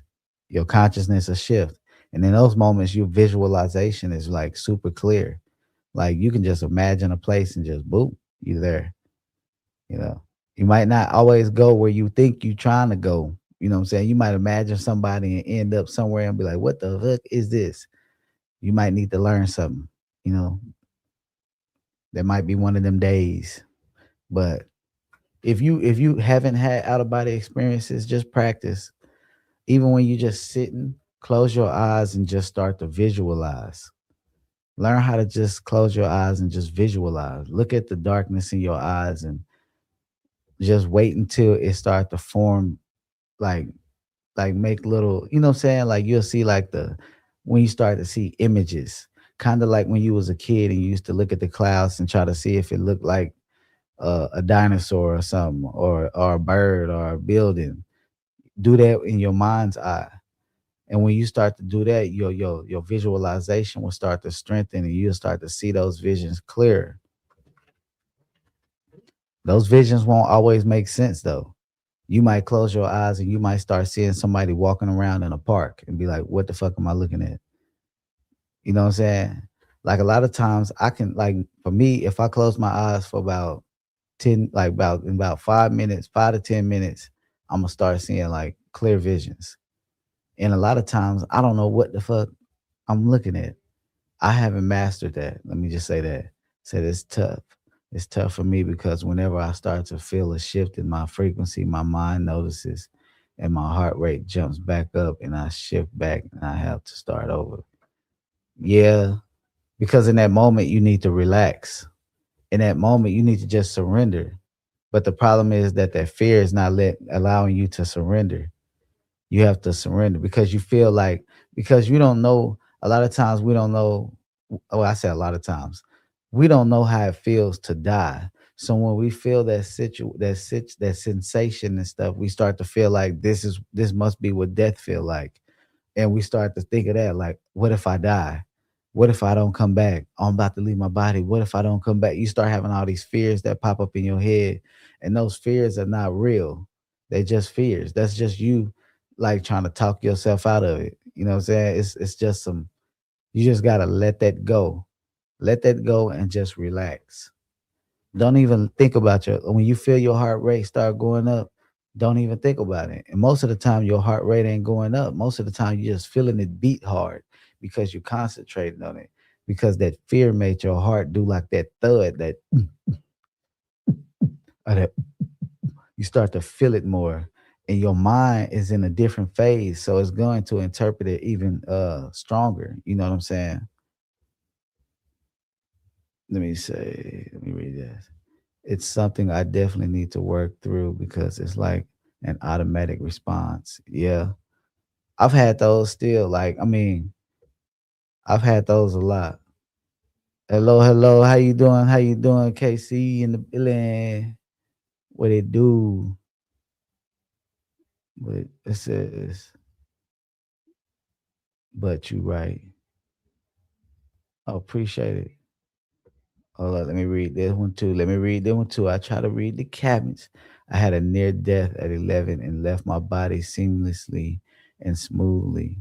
Your consciousness will shift. And in those moments, your visualization is like super clear. Like you can just imagine a place and just boop, you there. You know. You might not always go where you think you're trying to go. You know what I'm saying? You might imagine somebody and end up somewhere and be like, what the fuck is this? You might need to learn something, you know. That might be one of them days. But if you haven't had out of body experiences, just practice. Even when you just sitting, close your eyes and just start to visualize. Learn how to just close your eyes and just visualize. Look at the darkness in your eyes and just wait until it start to form, like make little, you know what I'm saying? Like you'll see like the when you start to see images, kind of like when you was a kid and you used to look at the clouds and try to see if it looked like a dinosaur or something, or a bird or a building. Do that in your mind's eye. And when you start to do that, your visualization will start to strengthen and you'll start to see those visions clearer. Those visions won't always make sense though. You might close your eyes and you might start seeing somebody walking around in a park and be like, what the fuck am I looking at? You know what I'm saying? Like a lot of times I can, like, for me, if I close my eyes for about 10, like about 5 minutes, 5 to 10 minutes, I'm gonna start seeing like clear visions. And a lot of times I don't know what the fuck I'm looking at. I haven't mastered that. Let me just say that. Said it's tough. It's tough for me because whenever I start to feel a shift in my frequency, my mind notices and my heart rate jumps back up and I shift back and I have to start over. Yeah, because in that moment you need to relax. In that moment you need to just surrender. But the problem is that fear is not allowing you to surrender. You have to surrender because you feel like, because you don't know, a lot of times we don't know. Oh, I say a lot of times we don't know how it feels to die. So when we feel that sensation and stuff, we start to feel like this must be what death feel like. And we start to think of that, like, what if I die? What if I don't come back? I'm about to leave my body. What if I don't come back? You start having all these fears that pop up in your head, and those fears are not real. They just fears. That's just you, like, trying to talk yourself out of it. You know what I'm saying? It's just some. You just gotta let that go. Let that go and just relax. Don't even think about when you feel your heart rate start going up, don't even think about it. And most of the time your heart rate ain't going up. Most of the time you're just feeling it beat hard because you're concentrating on it. Because that fear made your heart do like that thud, that or that you start to feel it more. And your mind is in a different phase. So it's going to interpret it even stronger. You know what I'm saying? Let me read this. It's something I definitely need to work through because it's like an automatic response. Yeah. I've had those still. Like, I mean, I've had those a lot. Hello, hello. How you doing? How you doing, KC in the building? What it do? But it says, but you right. I appreciate it. Hold on, let me read this one too. Let me read this one too. I try to read the cabins. I had a near death at 11 and left my body seamlessly and smoothly.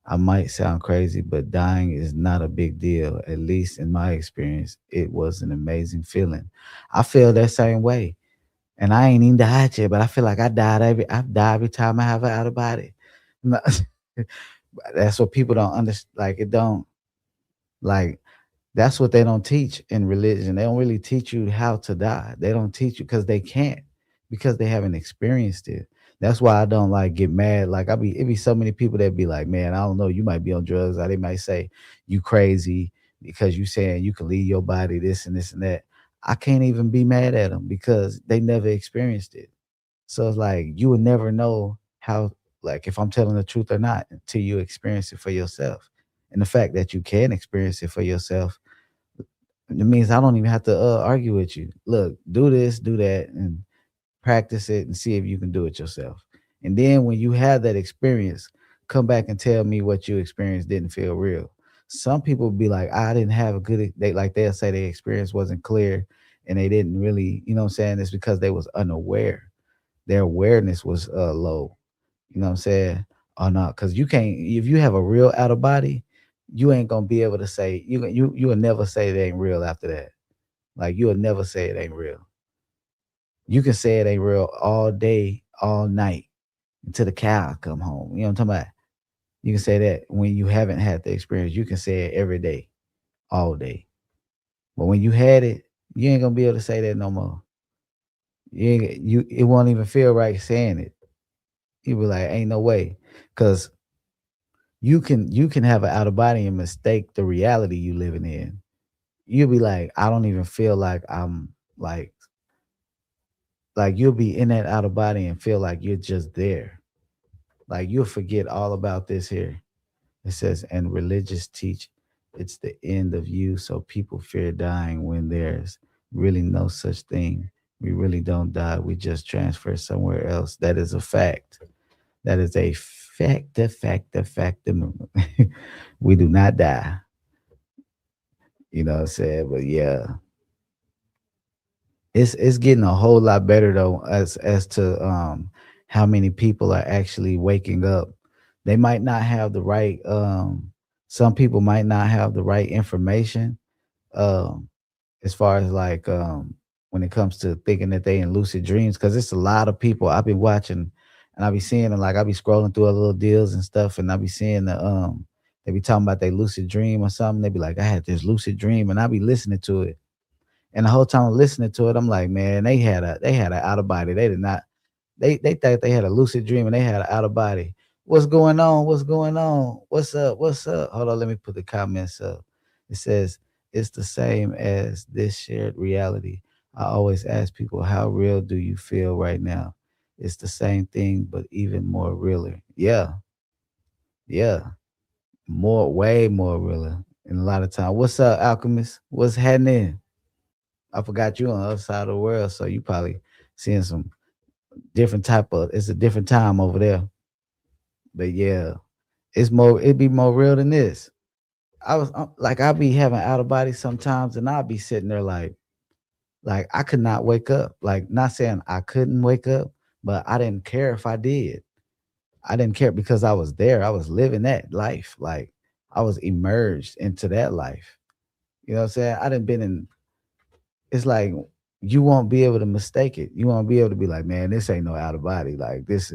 I might sound crazy, but dying is not a big deal. At least in my experience, it was an amazing feeling. I feel that same way. And I ain't even died yet, but I feel like I die every time I have an out of body. No, that's what people don't understand. Like it don't like that's what they don't teach in religion. They don't really teach you how to die. They don't teach you because they can't, because they haven't experienced it. That's why I don't like get mad. Like it be so many people that be like, man, I don't know, you might be on drugs. Or they might say you crazy because you saying you can leave your body this and this and that. I can't even be mad at them because they never experienced it. So it's like you would never know how, like, if I'm telling the truth or not until you experience it for yourself. And the fact that you can experience it for yourself, it means I don't even have to argue with you. Look, do this, do that, and practice it and see if you can do it yourself. And then when you have that experience, come back and tell me what you experienced didn't feel real. Some people be like, I didn't have a good, they like they'll say their experience wasn't clear and they didn't really, you know what I'm saying? It's because they was unaware. Their awareness was low. You know what I'm saying? Or not, because you can't. If you have a real out of body, you ain't gonna be able to say you will never say it ain't real after that. Like you'll never say it ain't real. You can say it ain't real all day, all night until the cow come home. You know what I'm talking about? You can say that when you haven't had the experience. You can say it every day, all day. But when you had it, you ain't gonna be able to say that no more. You it won't even feel right saying it. You be like, ain't no way. Cause you can have an out of body and mistake the reality you living in. You'll be like, I don't even feel like I'm like you'll be in that out of body and feel like you're just there. Like you'll forget all about this here. It says, and religious teach it's the end of you, so people fear dying when there's really no such thing. We really don't die. We just transfer somewhere else. That is a fact. That is a fact, the fact, the fact. We do not die. You know what I'm saying? But yeah, it's getting a whole lot better though as to how many people are actually waking up. They might not have the right some people might not have the right information um as far as like when it comes to thinking that they in lucid dreams, because it's a lot of people I've been watching and I be seeing and like I be scrolling through a little deals and stuff and I be seeing the they be talking about their lucid dream or something. They be like, I had this lucid dream and I be listening to it. And the whole time I'm listening to it, I'm like, man, they had an out of body. They did not they thought they had a lucid dream and they had an out of body. What's going on? What's going on? What's up? What's up? Hold on, let me put the comments up. It says it's the same as this shared reality. I always ask people, how real do you feel right now? It's the same thing, but even more realer. Yeah, yeah. More, way more realer. And a lot of time. What's up, Alchemist? What's happening? I forgot you on the other side of the world, so you probably seeing some different type of. It's a different time over there, but yeah, it's more. It be more real than this. Like I be having out of body sometimes, and I'll be sitting there like I could not wake up. Like not saying I couldn't wake up, but I didn't care if I did. I didn't care because I was there. I was living that life. Like I was immersed into that life. You know what I'm saying? I didn't been in it's like you won't be able to mistake it. You won't be able to be like, man, this ain't no out of body. Like this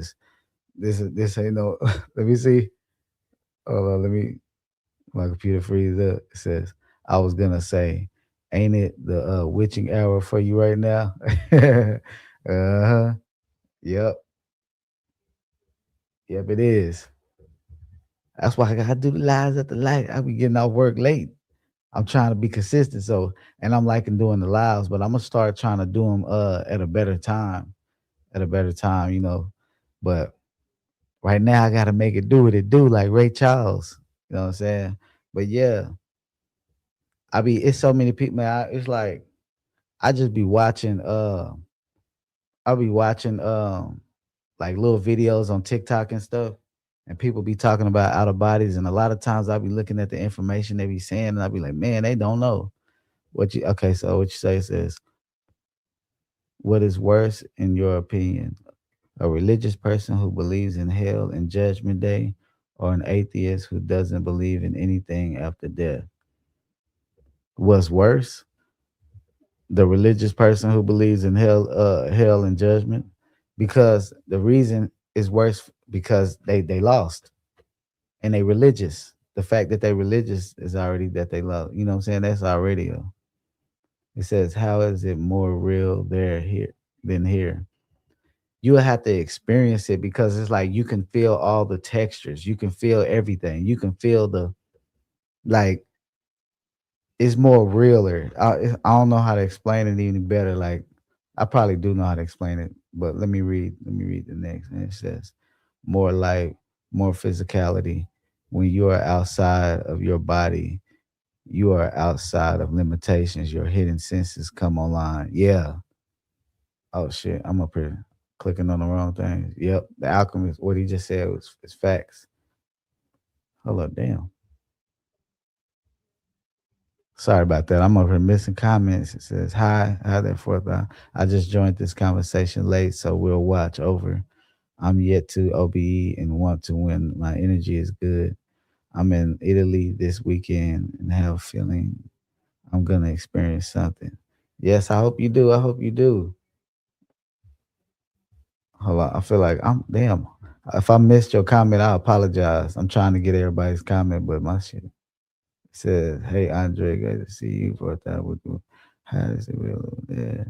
ain't no. Let me see. Hold on, let me. My computer freeze up. It says I was gonna say, ain't it the witching hour for you right now? Uh-huh. Yep. Yep, it is. That's why I gotta do the lives at the light. I be getting off work late. I'm trying to be consistent. So, and I'm liking doing the lives, but I'm gonna start trying to do them at a better time. At a better time, you know. But right now, I got to make it do what it do, like Ray Charles. You know what I'm saying? But yeah, I be it's so many people, man. It's like I just be watching. I'll be watching like little videos on TikTok and stuff, and people be talking about out of bodies, and a lot of times I'll be looking at the information they be saying, and I'll be like, man, they don't know what you. Okay, so what you say says, what is worse in your opinion, a religious person who believes in hell and judgment day, or an atheist who doesn't believe in anything after death? What's worse, the religious person who believes in hell and judgment, because the reason is worse because they lost and they religious. The fact that they religious is already that they love. You know what I'm saying? That's already a. It says, how is it more real there here than here? You will have to experience it because it's like you can feel all the textures. You can feel everything. You can feel the like it's more realer. I don't know how to explain it any better. Like I probably do know how to explain it, but let me read. Let me read the next. And it says, more light, more physicality. When you are outside of your body, you are outside of limitations. Your hidden senses come online. Yeah. Oh shit. I'm up here clicking on the wrong thing. Yep. The alchemist. What he just said was is facts. Hold up. Damn. Sorry about that. I'm over here missing comments. It says, hi there, 4ThEye. I just joined this conversation late, so we'll watch over. I'm yet to OBE and want to win. My energy is good. I'm in Italy this weekend and have a feeling I'm going to experience something. Yes, I hope you do. I hope you do. Hold on. I feel like I'm, damn. If I missed your comment, I apologize. I'm trying to get everybody's comment, but my shit says, hey, Andre, good to see you for that. How does it really? Yeah.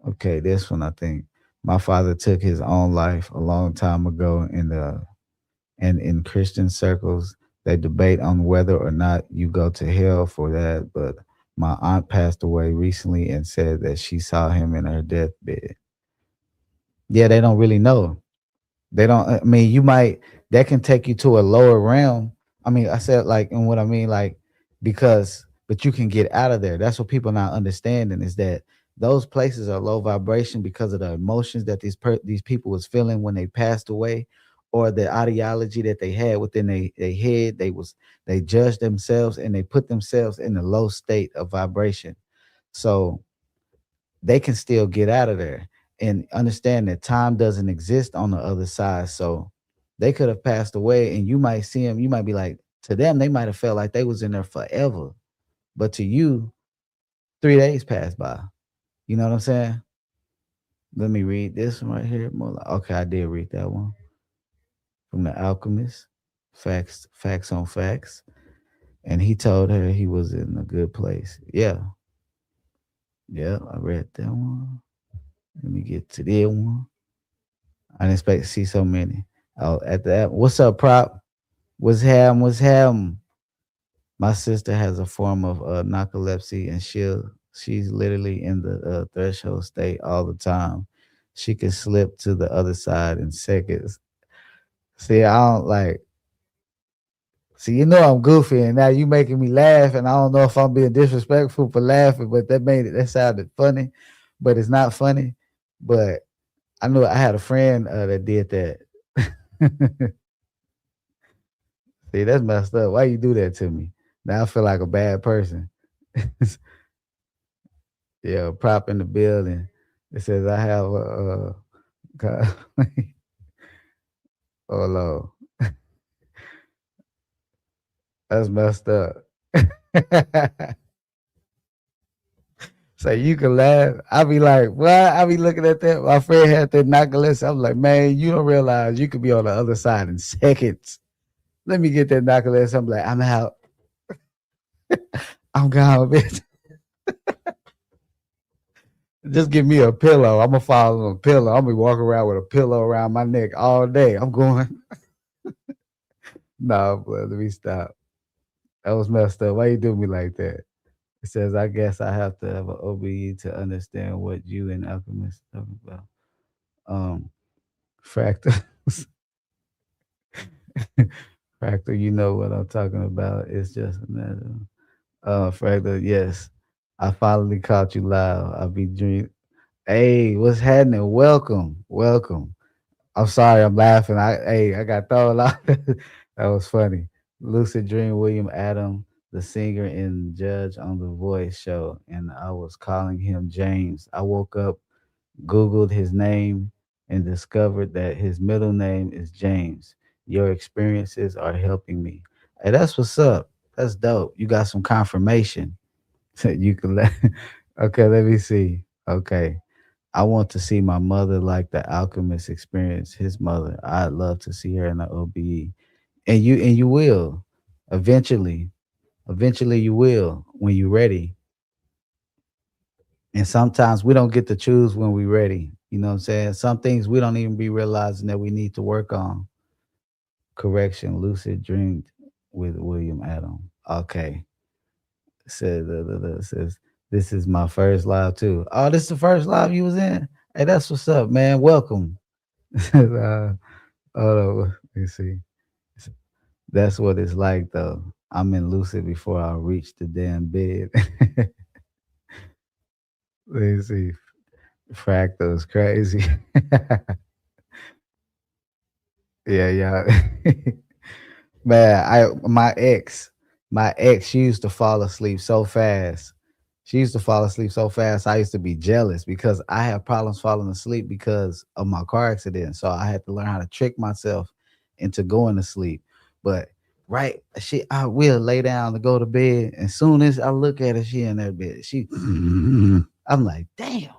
Okay, this one I think. My father took his own life a long time ago and in Christian circles they debate on whether or not you go to hell for that. But my aunt passed away recently and said that she saw him in her deathbed. Yeah, they don't really know. They don't. I mean, you might that can take you to a lower realm. I mean, I said like, and what I mean like because, but you can get out of there. That's what people not understanding is that those places are low vibration because of the emotions that these people was feeling when they passed away, or the ideology that they had within they head. They judged themselves and they put themselves in a low state of vibration. So they can still get out of there and understand that time doesn't exist on the other side. So they could have passed away and you might see them, you might be like, to them, they might have felt like they was in there forever. But to you, 3 days passed by. You know what I'm saying? Let me read this one right here. Okay, I did read that one from the alchemist. Facts on facts. And he told her he was in a good place. Yeah. Yeah, I read that one. Let me get to that one. I didn't expect to see so many. Oh, at that, what's up, prop? What's ham? What's ham? My sister has a form of narcolepsy, and she's literally in the threshold state all the time. She can slip to the other side in seconds. See, I don't like. See, you know I'm goofy, and now you making me laugh, and I don't know if I'm being disrespectful for laughing, but that sounded funny, but it's not funny. But I know I had a friend that did that. See, that's messed up. Why you do that to me? Now I feel like a bad person. Yeah, prop in the building. It says I have a oh Lord. That's messed up. So you can laugh. I be like, what? I be looking at that. My friend had that narcolepsy. I'm like, man, you don't realize you could be on the other side in seconds. Let me get that narcolepsy. I'm like, I'm out. I'm gone, bitch. Just give me a pillow. I'm gonna fall on a pillow. I'm gonna walk around with a pillow around my neck all day. I'm going. No, but let me stop. That was messed up. Why you do me like that? It says, I guess I have to have an OBE to understand what you and alchemists talking about. Um, fractals, fractal. You know what I'm talking about. It's just another. Fragda, yes. I finally caught you live. I'll be dream. Hey, what's happening? Welcome, welcome. I'm sorry, I'm laughing. I got thrown off. That was funny. Lucid Dream, William Adam, the singer and judge on the Voice show, and I was calling him James. I woke up, Googled his name, and discovered that his middle name is James. Your experiences are helping me. Hey, that's what's up. That's dope. You got some confirmation. You can let. Okay, let me see. Okay. I want to see my mother like the alchemist experience his mother. I'd love to see her in the OBE. And you will. Eventually. Eventually you will when you're ready. And sometimes we don't get to choose when we're ready. You know what I'm saying? Some things we don't even be realizing that we need to work on. Correction, lucid dream with William Adam. Okay. Says this is my first live too. Oh, this is the first live you was in? Hey, that's what's up, man. Welcome. uh, hold on, let me see. That's what it's like though. I'm in lucid before I reach the damn bed. Let me see. Fractals crazy. Yeah, yeah. Man, my ex, she used to fall asleep so fast. She used to fall asleep so fast. I used to be jealous because I have problems falling asleep because of my car accident. So I had to learn how to trick myself into going to sleep. But right, I will lay down to go to bed. As soon as I look at her, she in that bed. I'm like, damn.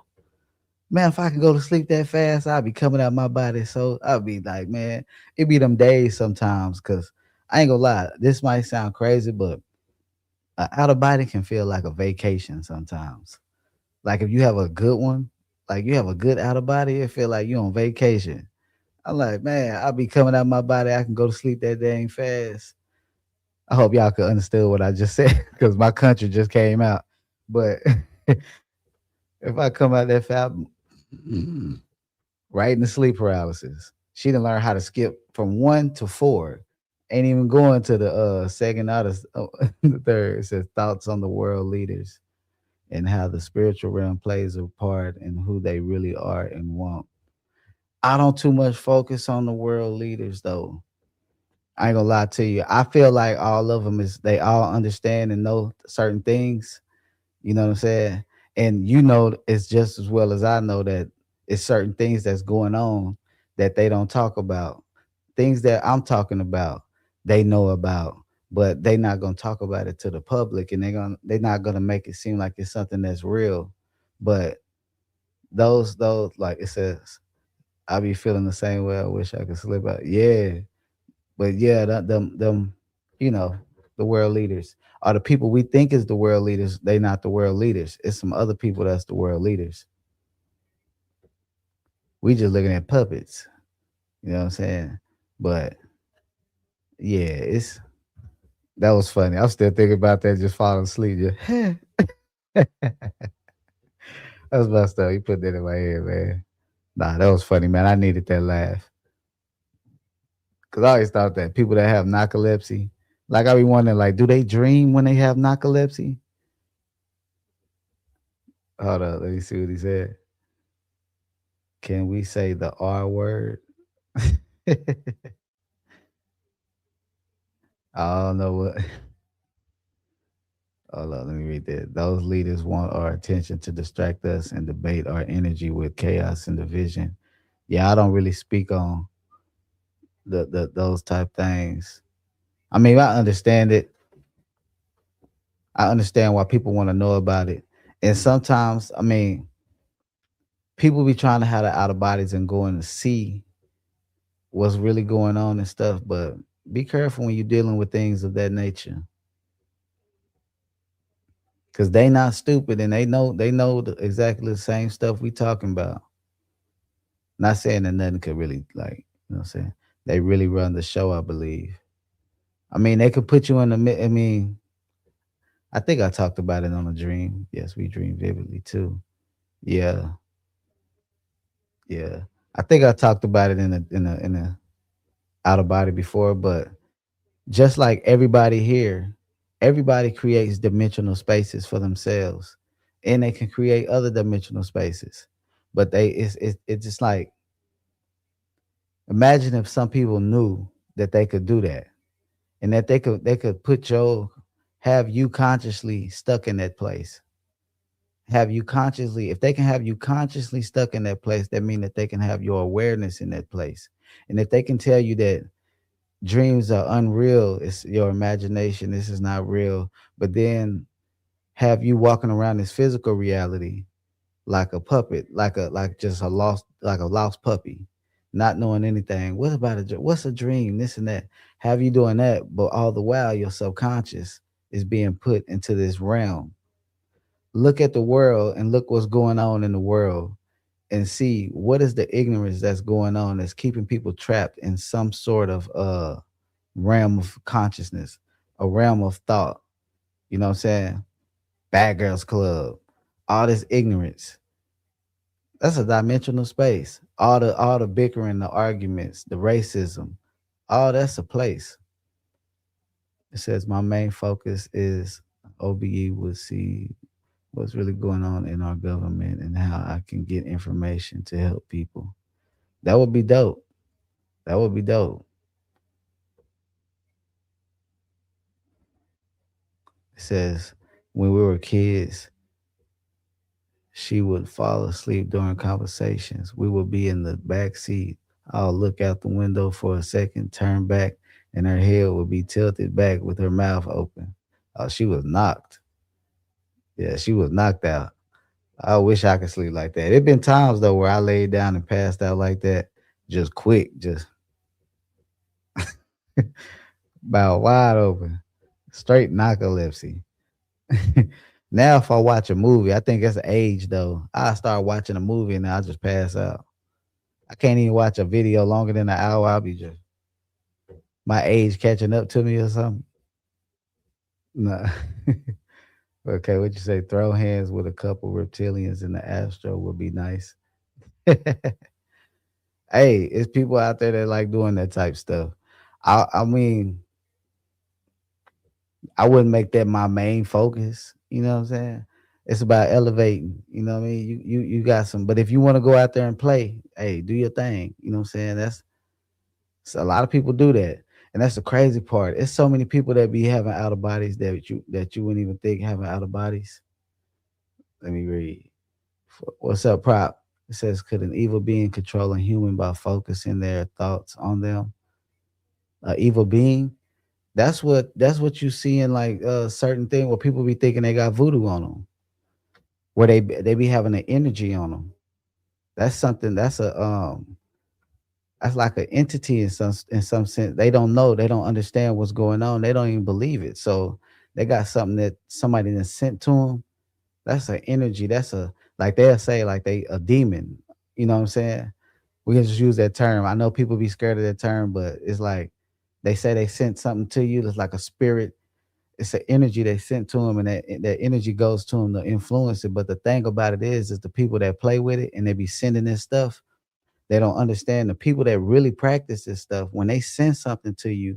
Man, if I could go to sleep that fast, I'd be coming out my body. So I'd be like, man, it be them days sometimes. Cause I ain't gonna lie, this might sound crazy, but out of body can feel like a vacation sometimes. Like if you have a good one, like you have a good out of body, it feel like you on vacation. I'm like, man, I'll be coming out my body. I can go to sleep that dang fast. I hope y'all could understand what I just said because my country just came out. But if I come out that fast, right in the sleep paralysis. She didn't learn how to skip from 1 to 4. Ain't even going to the second out of the third. It says thoughts on the world leaders and how the spiritual realm plays a part in who they really are and want. I don't too much focus on the world leaders though. I ain't gonna lie to you. I feel like all of them is they all understand and know certain things. You know what I'm saying? And you know it's just as well as I know that it's certain things that's going on that they don't talk about. Things that I'm talking about, they know about, but they not gonna talk about it to the public and they're not gonna make it seem like it's something that's real. But those like it says, I be feeling the same way. I wish I could slip out. Yeah. But yeah, them, you know, the world leaders are the people we think is the world leaders. They not the world leaders. It's some other people that's the world leaders. We just looking at puppets. You know what I'm saying? But yeah, it's that was funny. I'm still thinking about that. Just falling asleep. Just that's messed up. You put that in my head, man. Nah, that was funny, man. I needed that laugh because I always thought that people that have narcolepsy, like I be wondering, like, do they dream when they have narcolepsy? Hold up, let me see what he said. Can we say the R word? I don't know what. Hold on, let me read that. Those leaders want our attention to distract us and debate our energy with chaos and division. Yeah, I don't really speak on the those type things. I mean, I understand it. I understand why people want to know about it. And sometimes, I mean, people be trying to have the out of bodies and going to see what's really going on and stuff, but be careful when you're dealing with things of that nature. Cause they not stupid and they know exactly the same stuff we talking about. Not saying that nothing could really like, you know what I'm saying? They really run the show, I believe. I mean, they could put you in the I mean, I think I talked about it on a dream. Yes, we dream vividly too. Yeah, yeah. I think I talked about it in a out of body before, but just like everybody here, Everybody creates dimensional spaces for themselves, and they can create other dimensional spaces. But it's just like, imagine if some people knew that they could do that, and that they could put your have you consciously stuck in that place. Have you consciously, if they can have you consciously stuck in that place, that means that they can have your awareness in that place. And if they can tell you that dreams are unreal, it's your imagination, this is not real, but then have you walking around this physical reality like a puppet, like just a lost puppy, not knowing anything. What about what's a dream? This and that. Have you doing that, but all the while your subconscious is being put into this realm. Look at the world and look what's going on in the world, and see what is the ignorance that's going on that's keeping people trapped in some sort of realm of consciousness, a realm of thought. You know what I'm saying? Bad Girls Club, all this ignorance. That's a dimensional space. All the bickering, the arguments, the racism, all that's a place. It says my main focus is OBE will see what's really going on in our government and how I can get information to help people. That would be dope. That would be dope. It says when we were kids, she would fall asleep during conversations. We would be in the back seat. I'll look out the window for a second, turn back, and her head would be tilted back with her mouth open. Oh, she was knocked. Yeah, she was knocked out. I wish I could sleep like that. It been times though where I laid down and passed out like that, just quick, just about wide open, straight narcolepsy. Now, if I watch a movie, I think that's age though. I start watching a movie and I just pass out. I can't even watch a video longer than an hour. I'll be just my age catching up to me or something. No. Okay, what you say? Throw hands with a couple reptilians in the astro would be nice. Hey, it's people out there that like doing that type stuff. I mean, I wouldn't make that my main focus. You know what I'm saying? It's about elevating. You know what I mean? You got some, but if you want to go out there and play, hey, do your thing. You know what I'm saying? That's so a lot of people do that, and that's the crazy part. It's so many people that be having out of bodies that you wouldn't even think having out of bodies. Let me read. What's up, prop? It says, could an evil being control a human by focusing their thoughts on them? Evil being. That's what you see in like certain thing where people be thinking they got voodoo on them, where they be having an energy on them. That's something. That's like an entity in some sense. They don't know. They don't understand what's going on. They don't even believe it. So they got something that somebody then sent to them. That's an energy. That's a like they'll say like they a demon. You know what I'm saying? We can just use that term. I know people be scared of that term, but it's like they say they sent something to you. It's like a spirit. It's an energy they sent to them, and that energy goes to them to influence it. But the thing about it is the people that play with it and they be sending this stuff, they don't understand the people that really practice this stuff. When they send something to you,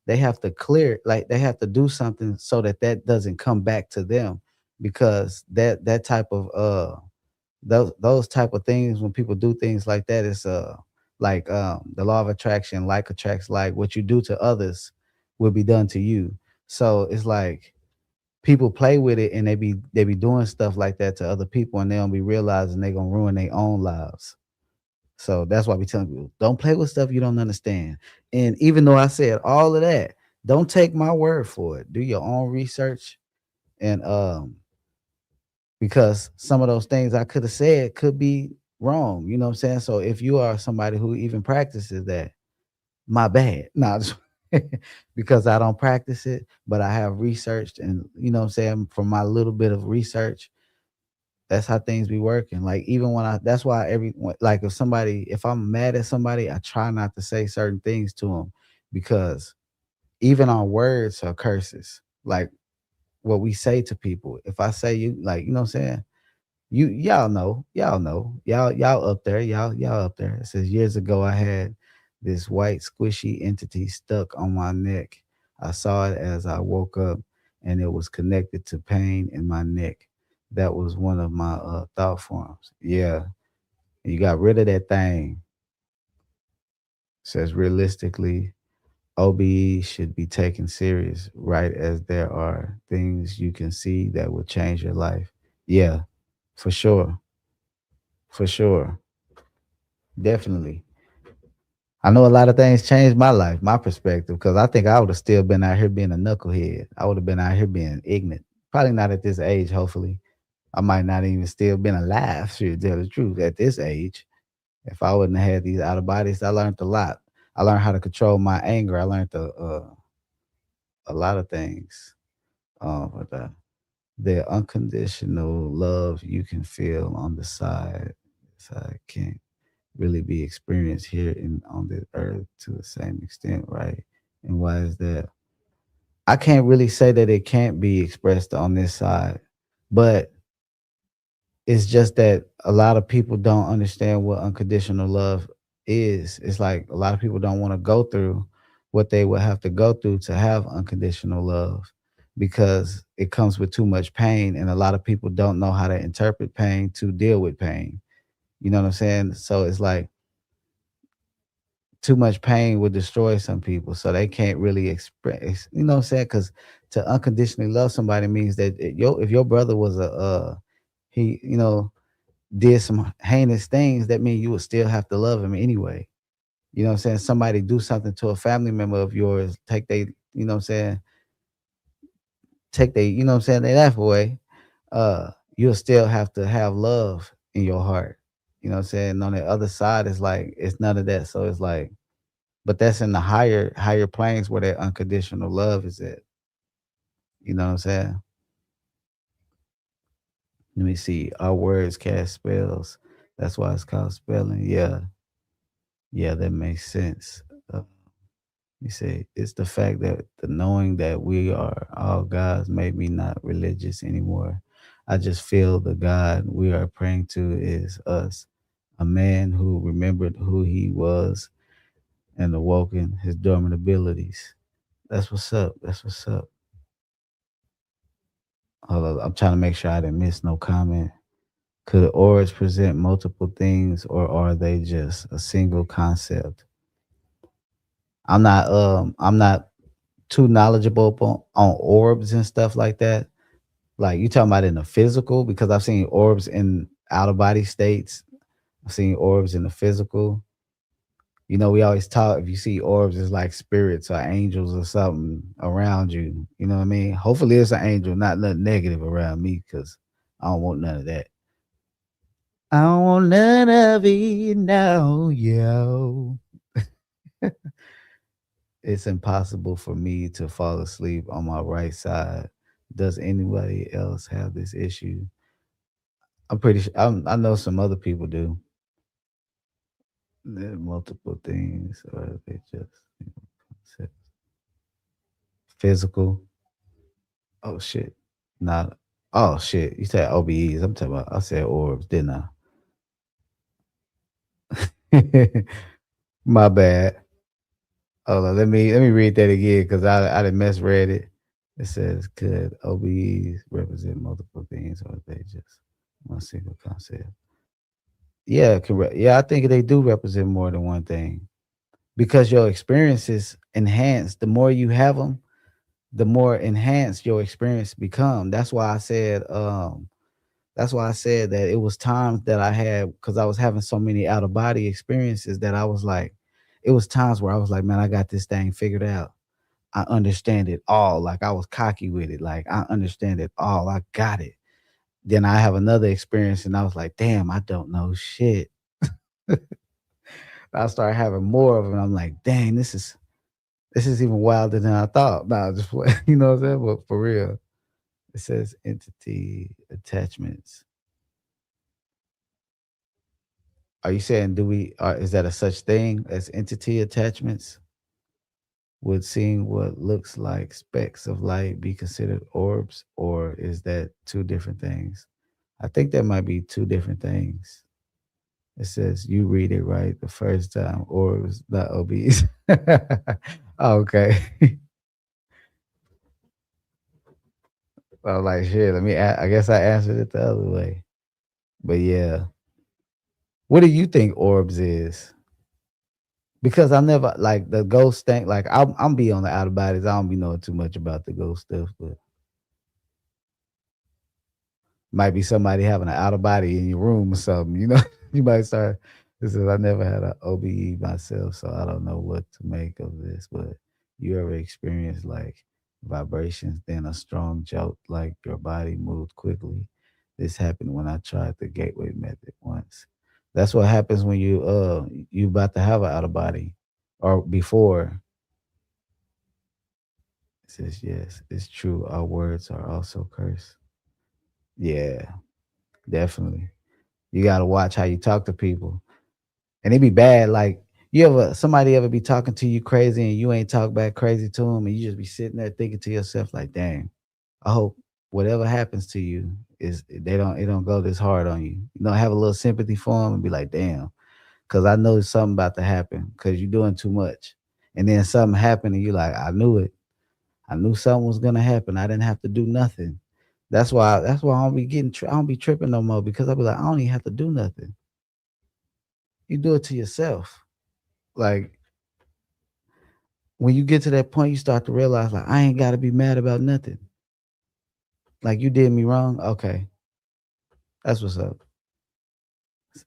they have to clear it. Like they have to do something so that that doesn't come back to them, because that type of those type of things, when people do things like that, it's like the law of attraction, like attracts like. What you do to others will be done to you. So it's like people play with it and they be doing stuff like that to other people, and they don't be realizing they gonna ruin their own lives. So that's why we tell people don't play with stuff you don't understand. And even though I said all of that, don't take my word for it. Do your own research, and because some of those things I could have said could be wrong. You know what I'm saying? So if you are somebody who even practices that, my bad. No, because I don't practice it, but I have researched, and you know what I'm saying, from my little bit of research, that's how things be working. Like even when I that's why like if I'm mad at somebody, I try not to say certain things to them, because even our words are curses. Like what we say to people. If I say you like, you know what I'm saying? Y'all up there, y'all up there. It says years ago I had this white squishy entity stuck on my neck. I saw it as I woke up, and it was connected to pain in my neck. That was one of my thought forms. Yeah, you got rid of that thing. Says realistically, OBE should be taken serious, right? As there are things you can see that will change your life. Yeah, for sure, for sure, definitely. I know a lot of things changed my life, my perspective, because I think I would have still been out here being a knucklehead. I would have been out here being ignorant. Probably not at this age, hopefully. I might not even still been alive, to tell the truth, at this age. If I wouldn't have had these out of bodies, I learned a lot. I learned how to control my anger. I learned a lot of things. But the unconditional love you can feel on the side can't really be experienced here in on the earth to the same extent, right? And why is that? I can't really say that it can't be expressed on this side, but it's just that a lot of people don't understand what unconditional love is. It's like a lot of people don't want to go through what they would have to go through to have unconditional love because it comes with too much pain. And a lot of people don't know how to interpret pain to deal with pain. You know what I'm saying? So it's like too much pain would destroy some people. So they can't really express, you know what I'm saying? Because to unconditionally love somebody means that if your brother was he, did some heinous things, that means you would still have to love him anyway. You know what I'm saying? Somebody do something to a family member of yours, take they, you know what I'm saying, take they, you know what I'm saying, they life away. You'll still have to have love in your heart. You know what I'm saying? And on the other side, it's like it's none of that. So it's like, but that's in the higher planes where that unconditional love is at. You know what I'm saying? Let me see. Our words cast spells. That's why it's called spelling. Yeah, yeah, that makes sense. You say it's the fact that the knowing that we are all gods made me not religious anymore. I just feel the God we are praying to is us, a man who remembered who he was and awoken his dormant abilities. That's what's up. That's what's up. Hold on, I'm trying to make sure I didn't miss no comment. Could orbs present multiple things or are they just a single concept? I'm not too knowledgeable on orbs and stuff like that. Like you talking about in the physical, because I've seen orbs in out of body states. I've seen orbs in the physical. You know, we always talk if you see orbs, it's like spirits or angels or something around you. You know what I mean? Hopefully it's an angel, not nothing negative around me, because I don't want none of that. I don't want none of it now, yo. It's impossible for me to fall asleep on my right side. Does anybody else have this issue? I'm pretty sure I know some other people do. There are multiple things, or they just concepts. Physical. Oh shit. Not. Oh shit. You said OBEs. I'm talking about. I said orbs, didn't I? My bad. Hold on. Let me read that again because I didn't misread it. It says, could OBEs represent multiple things, or are they just one single concept? Yeah, correct. Yeah, I think they do represent more than one thing because your experiences enhance. The more you have them, the more enhanced your experience become. That's why I said that it was times that I had because I was having so many out of body experiences that I was like, it was times where I was like, man, I got this thing figured out. I understand it all. Like I was cocky with it. Like I understand it all. I got it. Then I have another experience and I was like, damn, I don't know shit. I started having more of them. I'm like, dang, this is even wilder than I thought. Nah, just you know what I'm saying? But for real, it says entity attachments. Are you saying is that a such thing as entity attachments? Would seeing what looks like specks of light be considered orbs, or is that two different things? I think that might be two different things. It says you read it right the first time, orbs, not obese. Okay. I was like, shit. I guess I answered it the other way. But yeah, what do you think orbs is? Because I never like the ghost thing. Like I'm be on the out of bodies. I don't be knowing too much about the ghost stuff, but might be somebody having an out of body in your room or something. You know, you might start. This is I never had an OBE myself, so I don't know what to make of this. But you ever experienced like vibrations, then a strong jolt, like your body moved quickly? This happened when I tried the gateway method once. That's what happens when you about to have an out of body, or before. It says yes, it's true. Our words are also cursed. Yeah, definitely. You gotta watch how you talk to people. And it be bad. Like you ever somebody ever be talking to you crazy and you ain't talk back crazy to them and you just be sitting there thinking to yourself like, dang, I hope whatever happens to you is it don't go this hard on you. You know, have a little sympathy for them and be like, damn, because I know something about to happen because you're doing too much. And then something happened and you like, I knew it. I knew something was gonna happen. I didn't have to do nothing. That's why I don't be I don't be tripping no more because I be like, I don't even have to do nothing. You do it to yourself. Like when you get to that point, you start to realize like I ain't got to be mad about nothing. Like you did me wrong. Okay, that's what's up.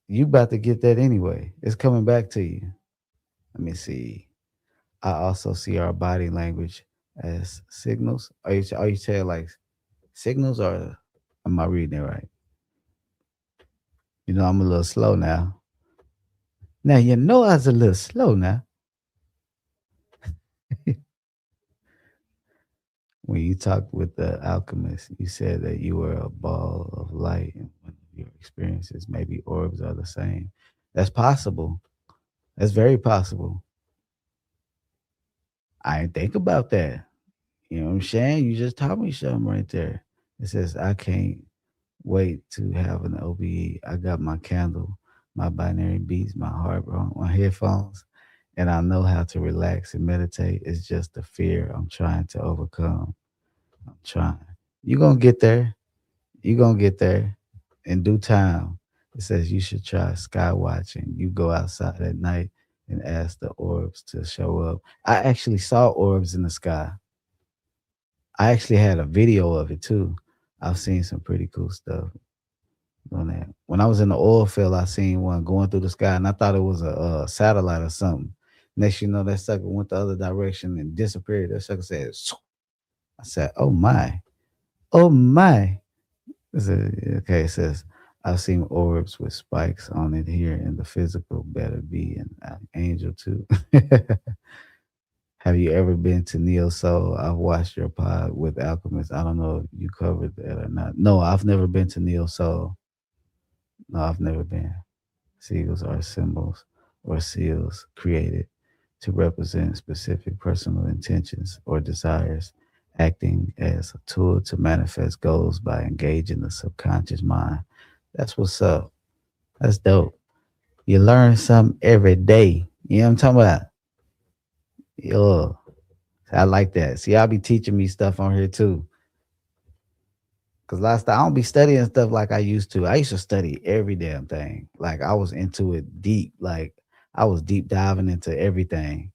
You about to get that anyway. It's coming back to you. Let me see. I also see our body language as signals. Are you saying like signals or am I reading it right? You know I'm a little slow now. Now you know I was a little slow now. When you talked with the alchemist, you said that you were a ball of light, and one of your experiences, maybe orbs are the same. That's possible. That's very possible. I didn't think about that. You know what I'm saying? You just taught me something right there. It says, I can't wait to have an OBE. I got my candle, my binary beats, my heart, my headphones, and I know how to relax and meditate. It's just the fear I'm trying to overcome. I'm trying. You're going to get there. You're gonna get there in due time. It says you should try sky watching. You go outside at night and ask the orbs to show up. I actually saw orbs in the sky. I actually had a video of it too. I've seen some pretty cool stuff on that. When I was in the oil field, I seen one going through the sky, and I thought it was a satellite or something. Next, you know, that sucker went the other direction and disappeared. That sucker said, "Psst." I said, "Oh my, oh my." Okay, it says, I've seen orbs with spikes on it here in the physical. Better be an angel too. Have you ever been to Neo Soul? I've watched your pod with Alchemist. I don't know if you covered that or not. No, I've never been to Neo Soul. No, I've never been. Seals are symbols or seals created to represent specific personal intentions or desires, acting as a tool to manifest goals by engaging the subconscious mind. That's what's up. That's dope. You learn something every day. You know what I'm talking about? Yo, I like that. See, I'll be teaching me stuff on here too. Cause last time I don't be studying stuff like I used to. I used to study every damn thing. Like I was into it deep. Like I was deep diving into everything.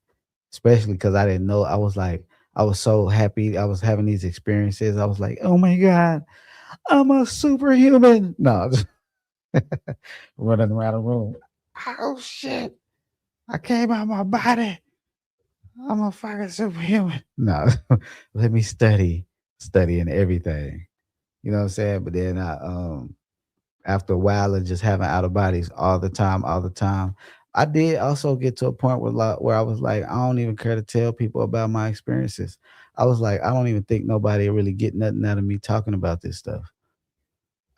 Especially because I didn't know. I was so happy. I was having these experiences. I was like, oh my God, I'm a superhuman. No, just running around the room. Oh shit. I came out of my body. I'm a fucking superhuman. No, let me studying everything. You know what I'm saying? But then after a while of just having out of bodies all the time, I did also get to a point where I was like, I don't even care to tell people about my experiences. I was like, I don't even think nobody really get nothing out of me talking about this stuff.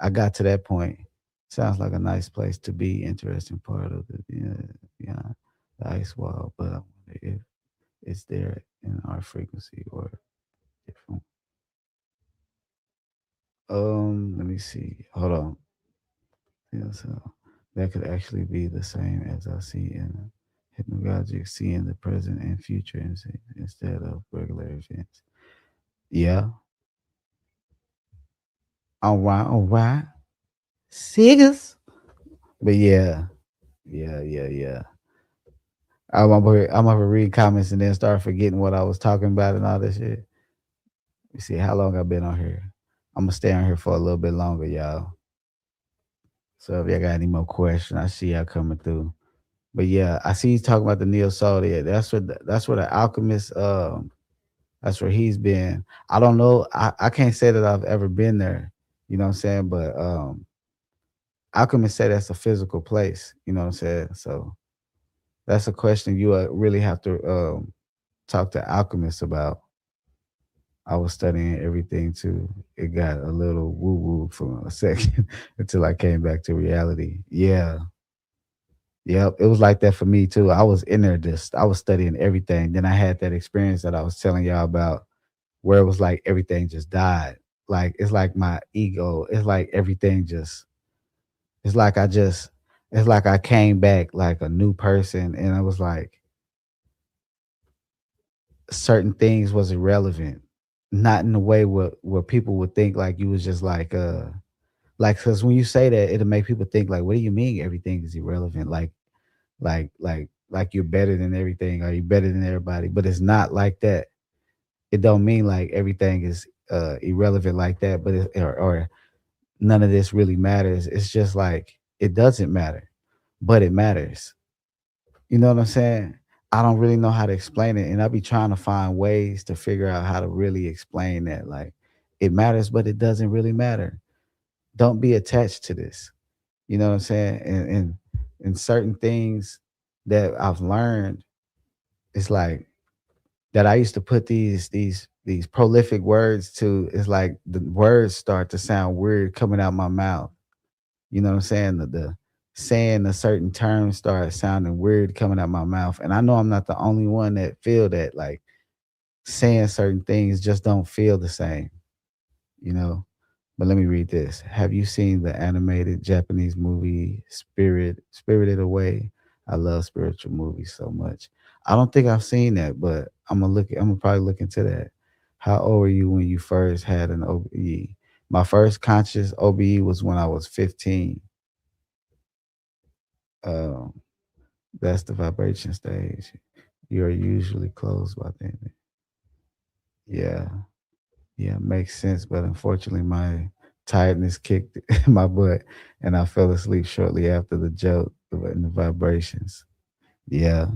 I got to that point. Sounds like a nice place to be. Interesting part of the the ice wall, but I wonder if it's there in our frequency or different. Let me see. Hold on. Yeah, so that could actually be the same as I see in hypnagogic, seeing the present and future instead of regular events. Yeah, All right. Siggers. But yeah, yeah. I'm gonna read comments and then start forgetting what I was talking about and all this shit. You see how long I've been on here. I'm gonna stay on here for a little bit longer, y'all. So if y'all got any more questions, I see y'all coming through. But yeah, I see he's talking about the neo soul there. That's where the alchemist that's where he's been. I don't know. I can't say that I've ever been there. You know what I'm saying? But alchemists say that's a physical place. You know what I'm saying? So that's a question you really have to talk to alchemists about. I was studying everything too. It got a little woo woo for a second until I came back to reality. Yeah. Yep. It was like that for me too. I was in there just I was studying everything. Then I had that experience that I was telling y'all about where it was like everything just died. Like it's like my ego. It's like everything just it's like I just it's like I came back like a new person and I was like certain things was irrelevant. Not in the way where people would think like you was just like because when you say that it'll make people think like what do you mean everything is irrelevant like you're better than everything or you're better than everybody but it's not like that. It don't mean like everything is irrelevant like that but or none of this really matters. It's just like it doesn't matter but it matters. You know what I'm saying? I don't really know how to explain it, and I be trying to find ways to figure out how to really explain that. Like, it matters, but it doesn't really matter. Don't be attached to this. You know what I'm saying? And certain things that I've learned, it's like that I used to put these prolific words to. It's like the words start to sound weird coming out my mouth. You know what I'm saying? The saying a certain term started sounding weird coming out my mouth. And I know I'm not the only one that feel that like saying certain things just don't feel the same, you know. But let me read this. Have you seen the animated Japanese movie Spirited Away? I love spiritual movies so much. I don't think I've seen that, but I'm gonna probably look into that. How old were you when you first had an OBE? My first conscious OBE was when I was 15. Um, that's the vibration stage. You are usually closed by then. Yeah, yeah, makes sense. But unfortunately, my tiredness kicked my butt, and I fell asleep shortly after the joke and the vibrations. Yeah.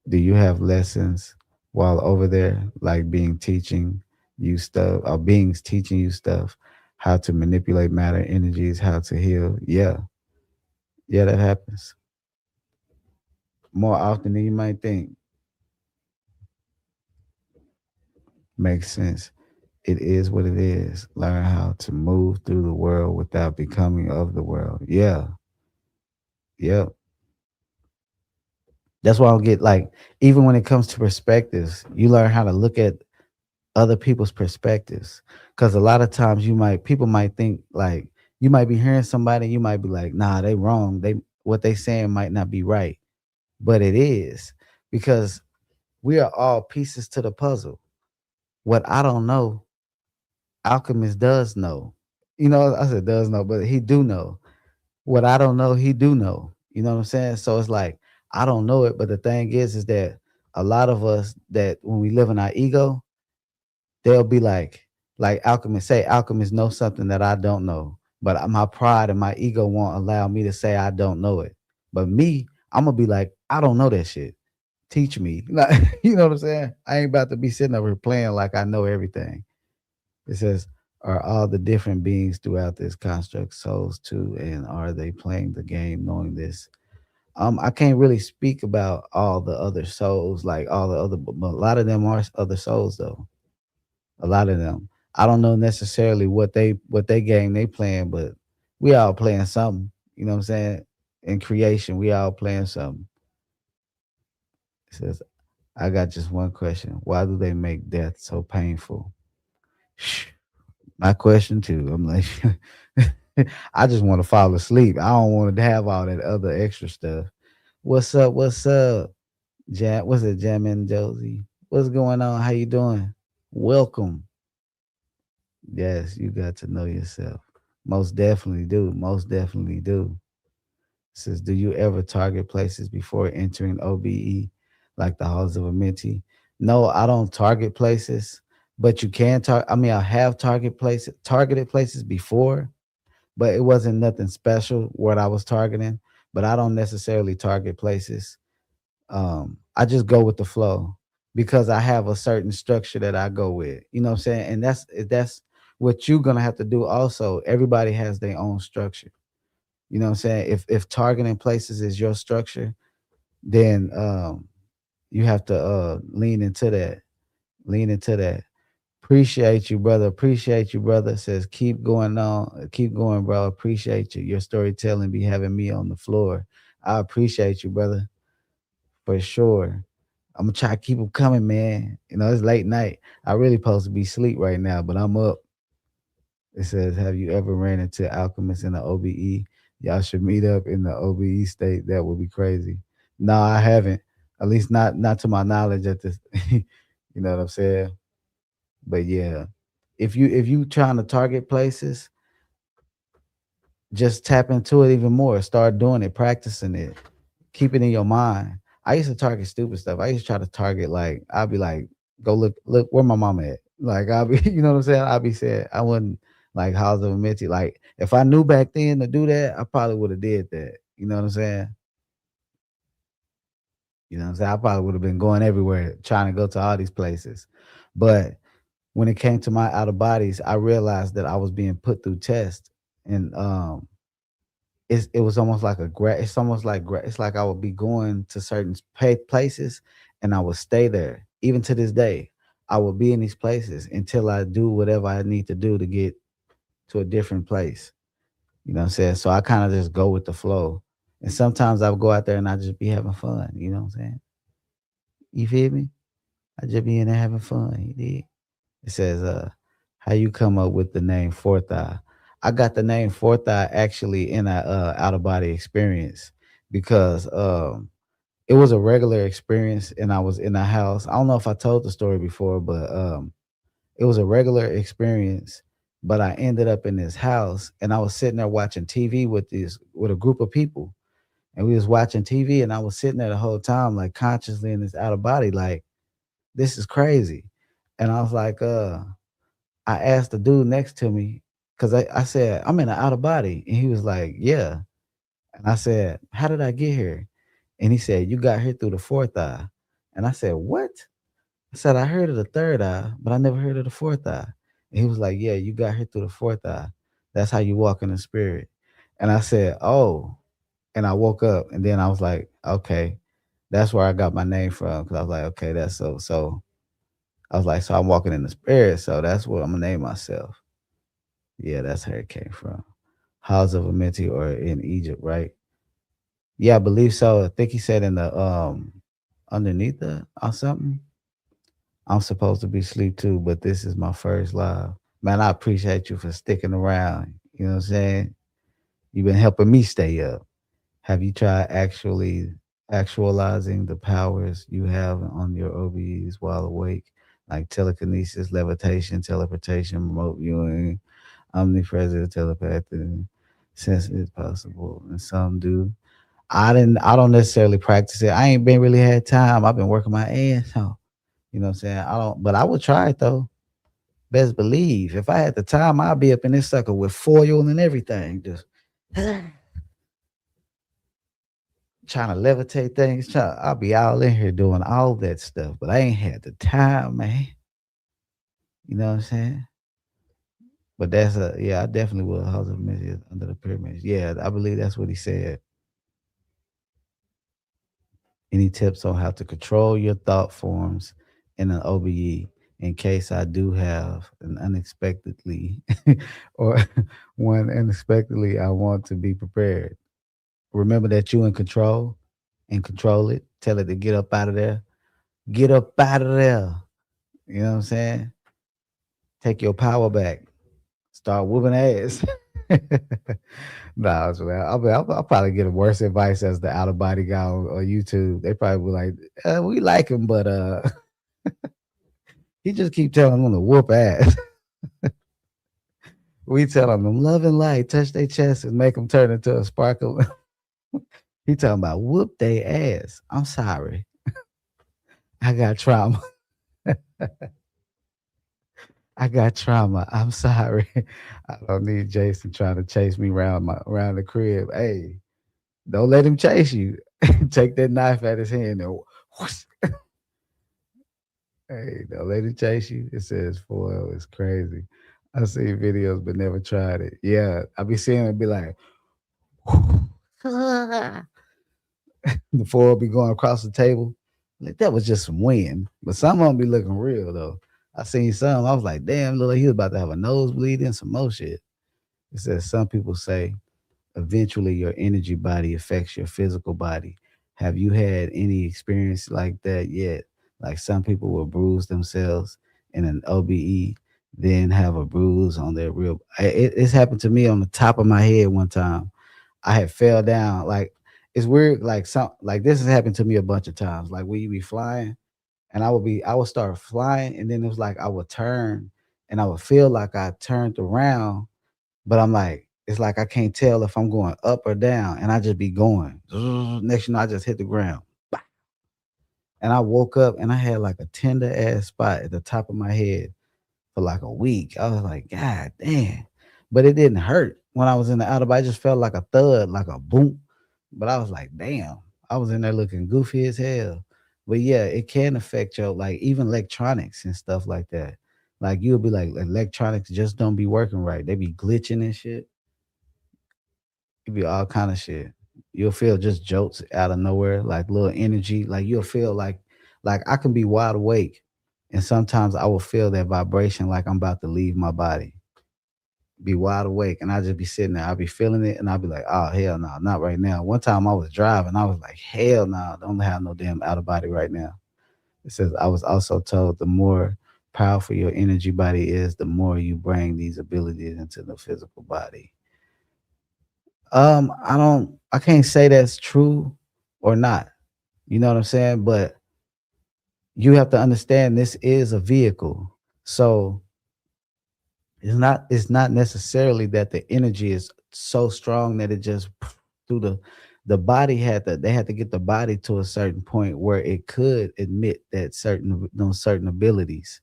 Do you have lessons while over there, like being teaching you stuff, or beings teaching you stuff, how to manipulate matter energies, how to heal? Yeah, yeah, that happens more often than you might think. Makes sense. It is what it is. Learn how to move through the world without becoming of the world. Yeah. Yep. That's why I'll get like, even when it comes to perspectives, you learn how to look at other people's perspectives. Cause a lot of times people might think like, you might be hearing somebody, you might be like, nah, they wrong. What they saying might not be right. But it is because we are all pieces to the puzzle. What I don't know, Alchemist does know. You know, I said does know, but he do know. What I don't know, he do know. You know what I'm saying? So it's like I don't know it, but the thing is that a lot of us that when we live in our ego, they'll be like alchemists know something that I don't know, but my pride and my ego won't allow me to say I don't know it. But me, I'm gonna be like, I don't know that shit. Teach me. Like, you know what I'm saying? I ain't about to be sitting over here playing like I know everything. It says, are all the different beings throughout this construct souls too? And are they playing the game knowing this? I can't really speak about all the other souls, like all the other, but a lot of them are other souls though. A lot of them. I don't know necessarily what they game they playing, but we all playing something. You know what I'm saying? In creation, we all playing something. It says, I got just one question. Why do they make death so painful? My question too. I'm like, I just want to fall asleep. I don't want to have all that other extra stuff. What's up? What's up? Jam, what's it, Jam and Josie? What's going on? How you doing? Welcome. Yes, you got to know yourself. Most definitely do. Most definitely do. Says, do you ever target places before entering OBE, like the halls of a mentee? No, I don't target places, but you can target. I mean, I have targeted places before, but it wasn't nothing special what I was targeting. But I don't necessarily target places. I just go with the flow because I have a certain structure that I go with. You know what I'm saying? And that's what you're gonna have to do also. Everybody has their own structure. You know what I'm saying? If targeting places is your structure, then you have to lean into that. Lean into that. Appreciate you, brother. Appreciate you, brother. Says keep going on, keep going, bro. Appreciate you. Your storytelling be having me on the floor. I appreciate you, brother, for sure. I'm gonna try to keep them coming, man. You know, it's late night. I really supposed to be asleep right now, but I'm up. It says, have you ever ran into alchemists in the OBE? Y'all should meet up in the OBE state. That would be crazy. No, I haven't. At least not to my knowledge at this. You know what I'm saying? But yeah. If you trying to target places, just tap into it even more. Start doing it, practicing it. Keep it in your mind. I used to target stupid stuff. I used to try to target like I'd be like, go look where my mama at. Like I'll be, you know what I'm saying? I'd be saying I wouldn't like House of Mitty. Like if I knew back then to do that, I probably would have did that. You know what I'm saying? You know what I'm saying? I probably would have been going everywhere trying to go to all these places. But when it came to my out of bodies, I realized that I was being put through tests. And it was almost like it's almost like it's like I would be going to certain places and I would stay there even to this day. I would be in these places until I do whatever I need to do to get to a different place. You know what I'm saying? So I kind of just go with the flow. And sometimes I would go out there and I just be having fun. You know what I'm saying? You feel me? I just be in there having fun. You dig? It says, how you come up with the name 4ThEye? I got the name 4ThEye actually in a out of body experience because it was a regular experience and I was in a house. I don't know if I told the story before, but it was a regular experience. But I ended up in this house and I was sitting there watching TV with a group of people. And we was watching TV and I was sitting there the whole time, like consciously in this out of body, like, this is crazy. And I was like, I asked the dude next to me because I said, I'm in an out of body. And he was like, yeah. And I said, how did I get here? And he said, you got here through the fourth eye. And I said, what? I said, I heard of the third eye, but I never heard of the fourth eye. And he was like, yeah, you got here through the fourth eye. That's how you walk in the spirit. And I said, oh. And I woke up and then I was like, okay, that's where I got my name from. Cause I was like, okay, that's so I was like, so I'm walking in the spirit. So that's what I'm gonna name myself. Yeah, that's how it came from. House of Amenti or in Egypt, right? Yeah, I believe so. I think he said in the underneath the or something. I'm supposed to be asleep too, but this is my first live. Man, I appreciate you for sticking around. You know what I'm saying? You've been helping me stay up. Have you tried actualizing the powers you have on your OBs while awake, like telekinesis, levitation, teleportation, remote viewing, omnipresent telepathy, since it's possible, and some do. I didn't. I don't necessarily practice it. I ain't been really had time. I've been working my ass off. You know what I'm saying? I don't. But I would try it though. Best believe. If I had the time, I'd be up in this sucker with foil and everything, just trying to levitate things. I'll be all in here doing all that stuff. But I ain't had the time, man. You know what I'm saying? But that's a yeah. I definitely will. House of Mysteries under the pyramids. Yeah, I believe that's what he said. Any tips on how to control your thought forms in an OBE in case I do have an unexpectedly or one unexpectedly I want to be prepared. Remember that you in control and control it. Tell it to get up out of there. Get up out of there. You know what I'm saying? Take your power back. Start whooping ass. Nah, I'll probably get worse advice as the out of body guy on YouTube. They probably be like, "We like him, but he just keep telling them to whoop ass." We tell them love and light, touch their chest and make them turn into a sparkle. He talking about whoop they ass. I'm sorry. I got trauma. I got trauma. I'm sorry. I don't need Jason trying to chase me around the crib. Hey, don't let him chase you. Take that knife at his hand and whoosh. Hey, don't let him chase you. It says foil. It's crazy. I see videos but never tried it. Yeah, I be seeing it be like the foil be going across the table. Like that was just some wind. But some of them be looking real though. I seen some. I was like, damn, look like he was about to have a nosebleed and some more shit. It says some people say eventually your energy body affects your physical body. Have you had any experience like that yet? Like some people will bruise themselves in an OBE, then have a bruise on their real. It's happened to me on the top of my head one time. I had fell down. Like it's weird. Like like this has happened to me a bunch of times. Like when you be flying, and I would start flying, and then it was like I would turn, and I would feel like I turned around, but I'm like, it's like I can't tell if I'm going up or down, and I just be going. Next, you know, I just hit the ground, and I woke up, and I had like a tender ass spot at the top of my head for like a week. I was like, God damn, but it didn't hurt when I was in the outer body. I just felt like a thud, like a boom. But I was like, damn, I was in there looking goofy as hell. But yeah, it can affect your like even electronics and stuff like that. Like you'll be like electronics just don't be working right. They be glitching and shit. It be all kind of shit. You'll feel just jolts out of nowhere, like little energy. Like you'll feel like I can be wide awake, and sometimes I will feel that vibration, like I'm about to leave my body. Be wide awake, and I just be sitting there. I'll be feeling it, and I'll be like, "Oh hell no, not right now." One time I was driving, I was like, "Hell no, don't have no damn out of body right now." It says I was also told the more powerful your energy body is, the more you bring these abilities into the physical body. I can't say that's true or not. You know what I'm saying? But you have to understand this is a vehicle. So it's not necessarily that the energy is so strong that it just through the body had to they had to get the body to a certain point where it could admit that certain those certain abilities.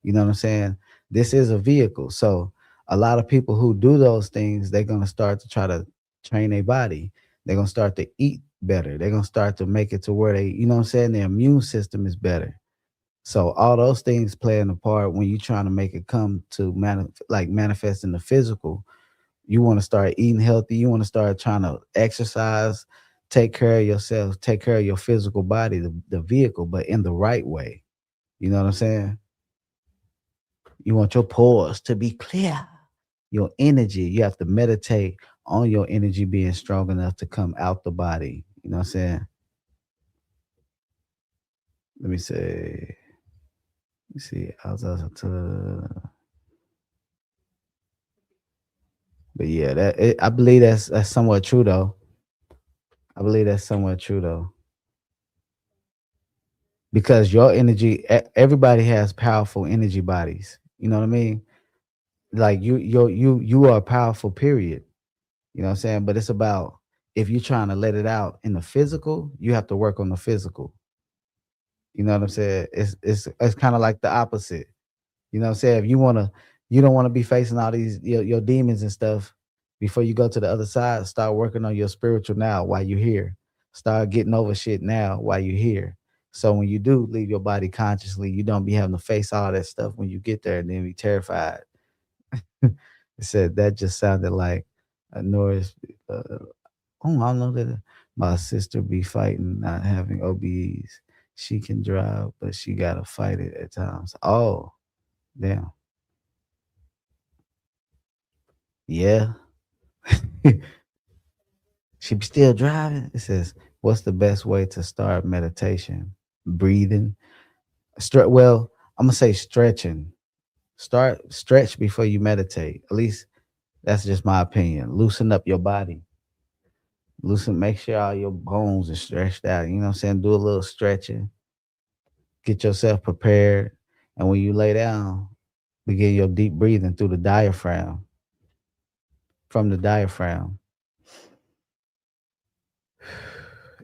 You know what I'm saying? This is a vehicle. So a lot of people who do those things, they're gonna start to try to train their body. They're gonna start to eat better. They're gonna start to make it to where they, you know what I'm saying, their immune system is better. So all those things playing a part when you're trying to make it come to manifest in the physical. You want to start eating healthy. You want to start trying to exercise, take care of yourself, take care of your physical body, the vehicle, but in the right way. You know what I'm saying? You want your pores to be clear. Your energy, you have to meditate on your energy being strong enough to come out the body. You know what I'm saying? Let me say, let me see. But yeah, I believe that's somewhat true though. I believe that's somewhat true though, because your energy, everybody has powerful energy bodies. You know what I mean? Like you are powerful. Period. You know what I'm saying? But it's about if you're trying to let it out in the physical, you have to work on the physical. You know what I'm saying? It's kind of like the opposite. You know what I'm saying? If you don't want to be facing all these your demons and stuff before you go to the other side, start working on your spiritual now while you're here. Start getting over shit now while you're here. So when you do leave your body consciously, you don't be having to face all that stuff when you get there and then be terrified. It said that just sounded like a noise. Uh, oh, I don't know that my sister be fighting not having OBEs. She can drive, but she gotta fight it at times. Oh, damn. Yeah. She be still driving. It says, what's the best way to start meditation? Breathing. Well, I'm gonna say stretching. Stretch before you meditate. At least that's just my opinion. Loosen up your body. Make sure all your bones are stretched out. You know what I'm saying? Do a little stretching. Get yourself prepared. And when you lay down, begin your deep breathing through the diaphragm. from the diaphragm,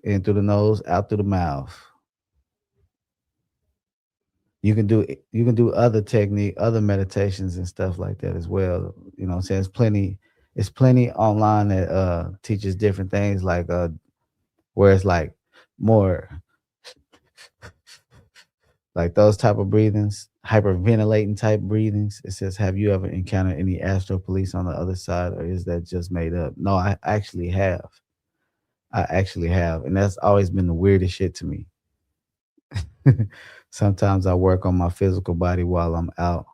in through the nose, out through the mouth. You can do other technique, other meditations and stuff like that as well. You know what I'm saying? It's plenty online that teaches different things like where it's like more like those type of breathings, hyperventilating type breathings. It says, have you ever encountered any astral police on the other side, or is that just made up? No, I actually have. I actually have. And that's always been the weirdest shit to me. Sometimes I work on my physical body while I'm out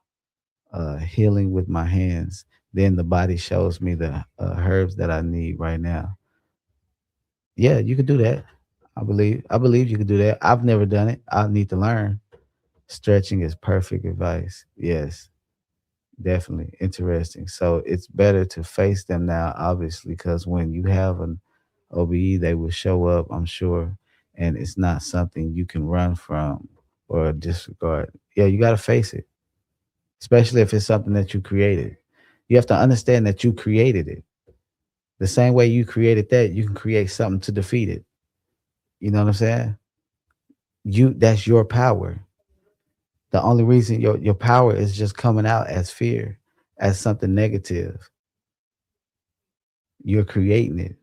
healing with my hands. Then the body shows me the herbs that I need right now. Yeah, you could do that. I believe you could do that. I've never done it. I need to learn. Stretching is perfect advice. Yes, definitely interesting. So it's better to face them now, obviously, because when you have an OBE, they will show up, I'm sure, and it's not something you can run from or disregard. Yeah, you got to face it, especially if it's something that you created. You have to understand that you created it. The same way you created that, you can create something to defeat it. You know what I'm saying? That's your power. The only reason your power is just coming out as fear, as something negative. You're creating it.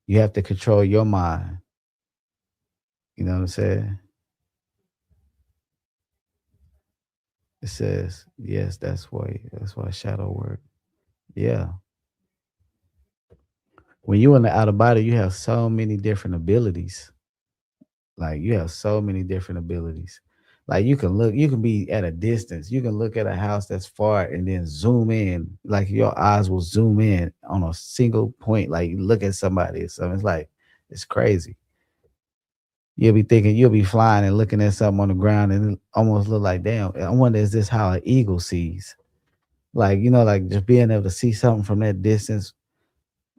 You have to control your mind. You know what I'm saying? It says, yes, that's why shadow work. Yeah. When you in the outer body, you have so many different abilities. Like you have so many different abilities. Like you can be at a distance. You can look at a house that's far and then zoom in. Like your eyes will zoom in on a single point. Like you look at somebody or something. It's like it's crazy. You'll be thinking you'll be flying and looking at something on the ground and it almost look like, damn, I wonder is this how an eagle sees? Like, like just being able to see something from that distance.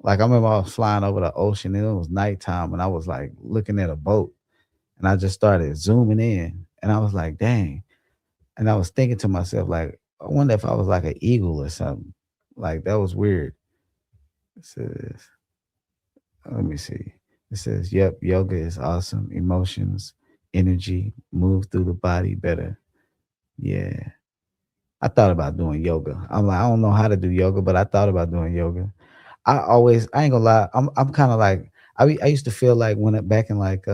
Like I remember I was flying over the ocean and it was nighttime and I was like looking at a boat and I just started zooming in and I was like, dang. And I was thinking to myself, like, I wonder if I was like an eagle or something. Like that was weird. It says, let me see. It says, yep, yoga is awesome. Emotions, energy, move through the body better. Yeah. I thought about doing yoga. I'm like, I don't know how to do yoga, but I thought about doing yoga. I ain't gonna lie, I'm kind of like I used to feel like back in like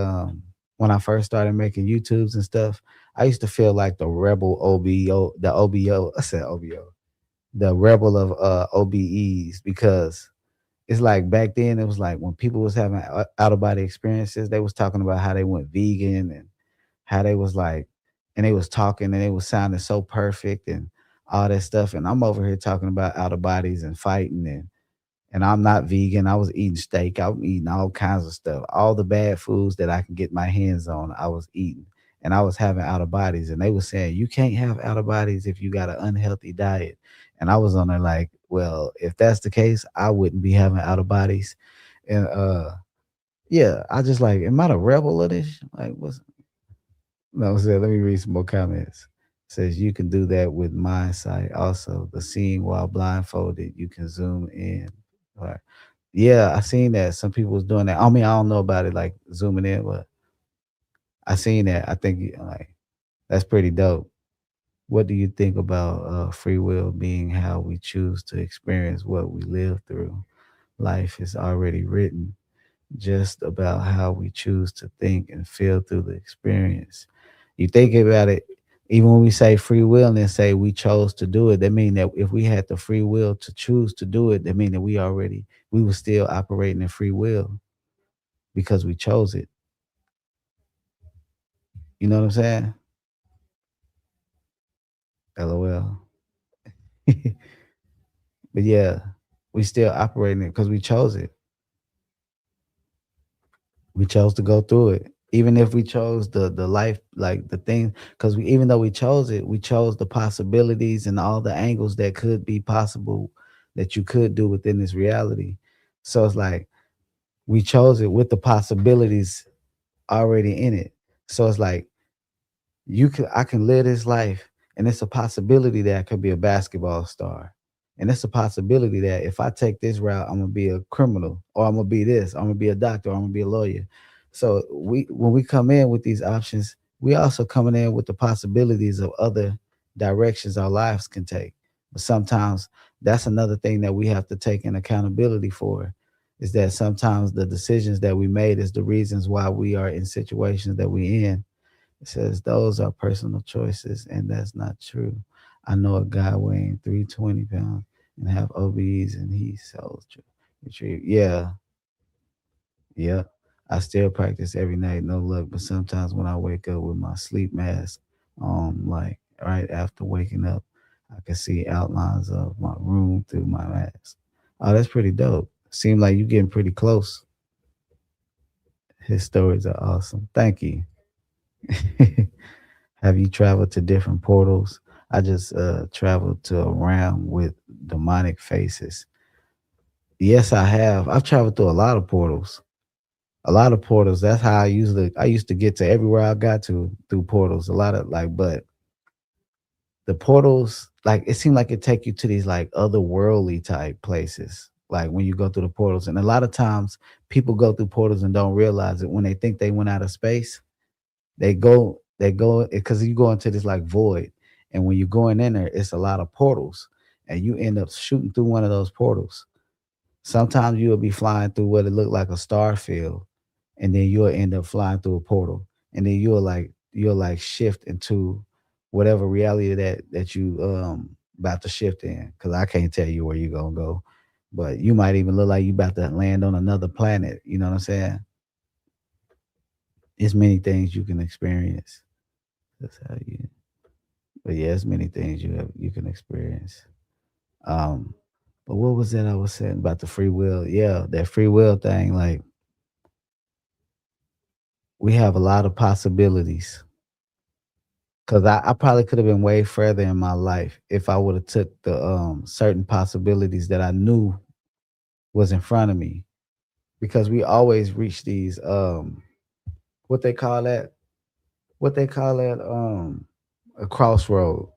when I first started making YouTubes and stuff, I used to feel like the rebel OBO, the OBO, I said OBO, the rebel of OBEs because it's like back then it was like when people was having out of body experiences, they was talking about how they went vegan and how they was like, and they was talking and they was sounding so perfect and all that stuff. And I'm over here talking about out of bodies and fighting and I'm not vegan. I was eating steak. I was eating all kinds of stuff. All the bad foods that I can get my hands on, I was eating. And I was having out of bodies. And they were saying, you can't have out of bodies if you got an unhealthy diet. And I was on there like, well, if that's the case, I wouldn't be having out of bodies. And yeah, I just like, am I the rebel of this? Like, what's no, said, let me read some more comments. Says you can do that with mind sight. Also, the seeing while blindfolded, you can zoom in. Right. Yeah, I seen that. Some people was doing that. I mean, I don't know about it like zooming in, but I seen that. I think like that's pretty dope. What do you think about free will being how we choose to experience what we live through? Life is already written, just about how we choose to think and feel through the experience. You think about it, even when we say free will and then say we chose to do it, that mean that if we had the free will to choose to do it, that mean that we were still operating in free will because we chose it. You know what I'm saying? LOL. But yeah, we still operating it because we chose it. We chose to go through it. Even if we chose the life, like the thing, because even though we chose it, we chose the possibilities and all the angles that could be possible that you could do within this reality. So it's like we chose it with the possibilities already in it. So it's like I can live this life, and it's a possibility that I could be a basketball star. And it's a possibility that if I take this route, I'm gonna be a criminal, or I'm gonna be this, I'm gonna be a doctor, or I'm gonna be a lawyer. So we when we come in with these options, we also coming in with the possibilities of other directions our lives can take. But sometimes that's another thing that we have to take in accountability for, is that sometimes the decisions that we made is the reasons why we are in situations that we in. It says those are personal choices, and that's not true. I know a guy weighing 320 pounds and have OBs, and he sells retrieve. Yeah, yeah. I still practice every night, no luck. But sometimes when I wake up with my sleep mask, like right after waking up, I can see outlines of my room through my mask. Oh, that's pretty dope. Seems like you getting pretty close. His stories are awesome. Thank you. Have you traveled to different portals? I just traveled to a realm with demonic faces. Yes, I have. I've traveled through a lot of portals. A lot of portals. That's how I used to get to everywhere I got to through portals. A lot of like, but the portals, like it seemed like it take you to these like otherworldly type places. Like when you go through the portals. And a lot of times people go through portals and don't realize it when they think they went out of space. They go because you go into this like void, and when you're going in there, it's a lot of portals, and you end up shooting through one of those portals. Sometimes you'll be flying through what it looked like a star field, and then you'll end up flying through a portal, and then you'll like shift into whatever reality that you about to shift in. Because I can't tell you where you're gonna go, but you might even look like you about to land on another planet. You know what I'm saying? It's many things you can experience. That's how you. But yeah, there's many things you can experience. Um, but what was that I was saying about the free will? Yeah, that free will thing. Like we have a lot of possibilities. Cause I probably could have been way further in my life if I would have took the certain possibilities that I knew was in front of me. Because we always reach these what they call that? What they call that? A crossroad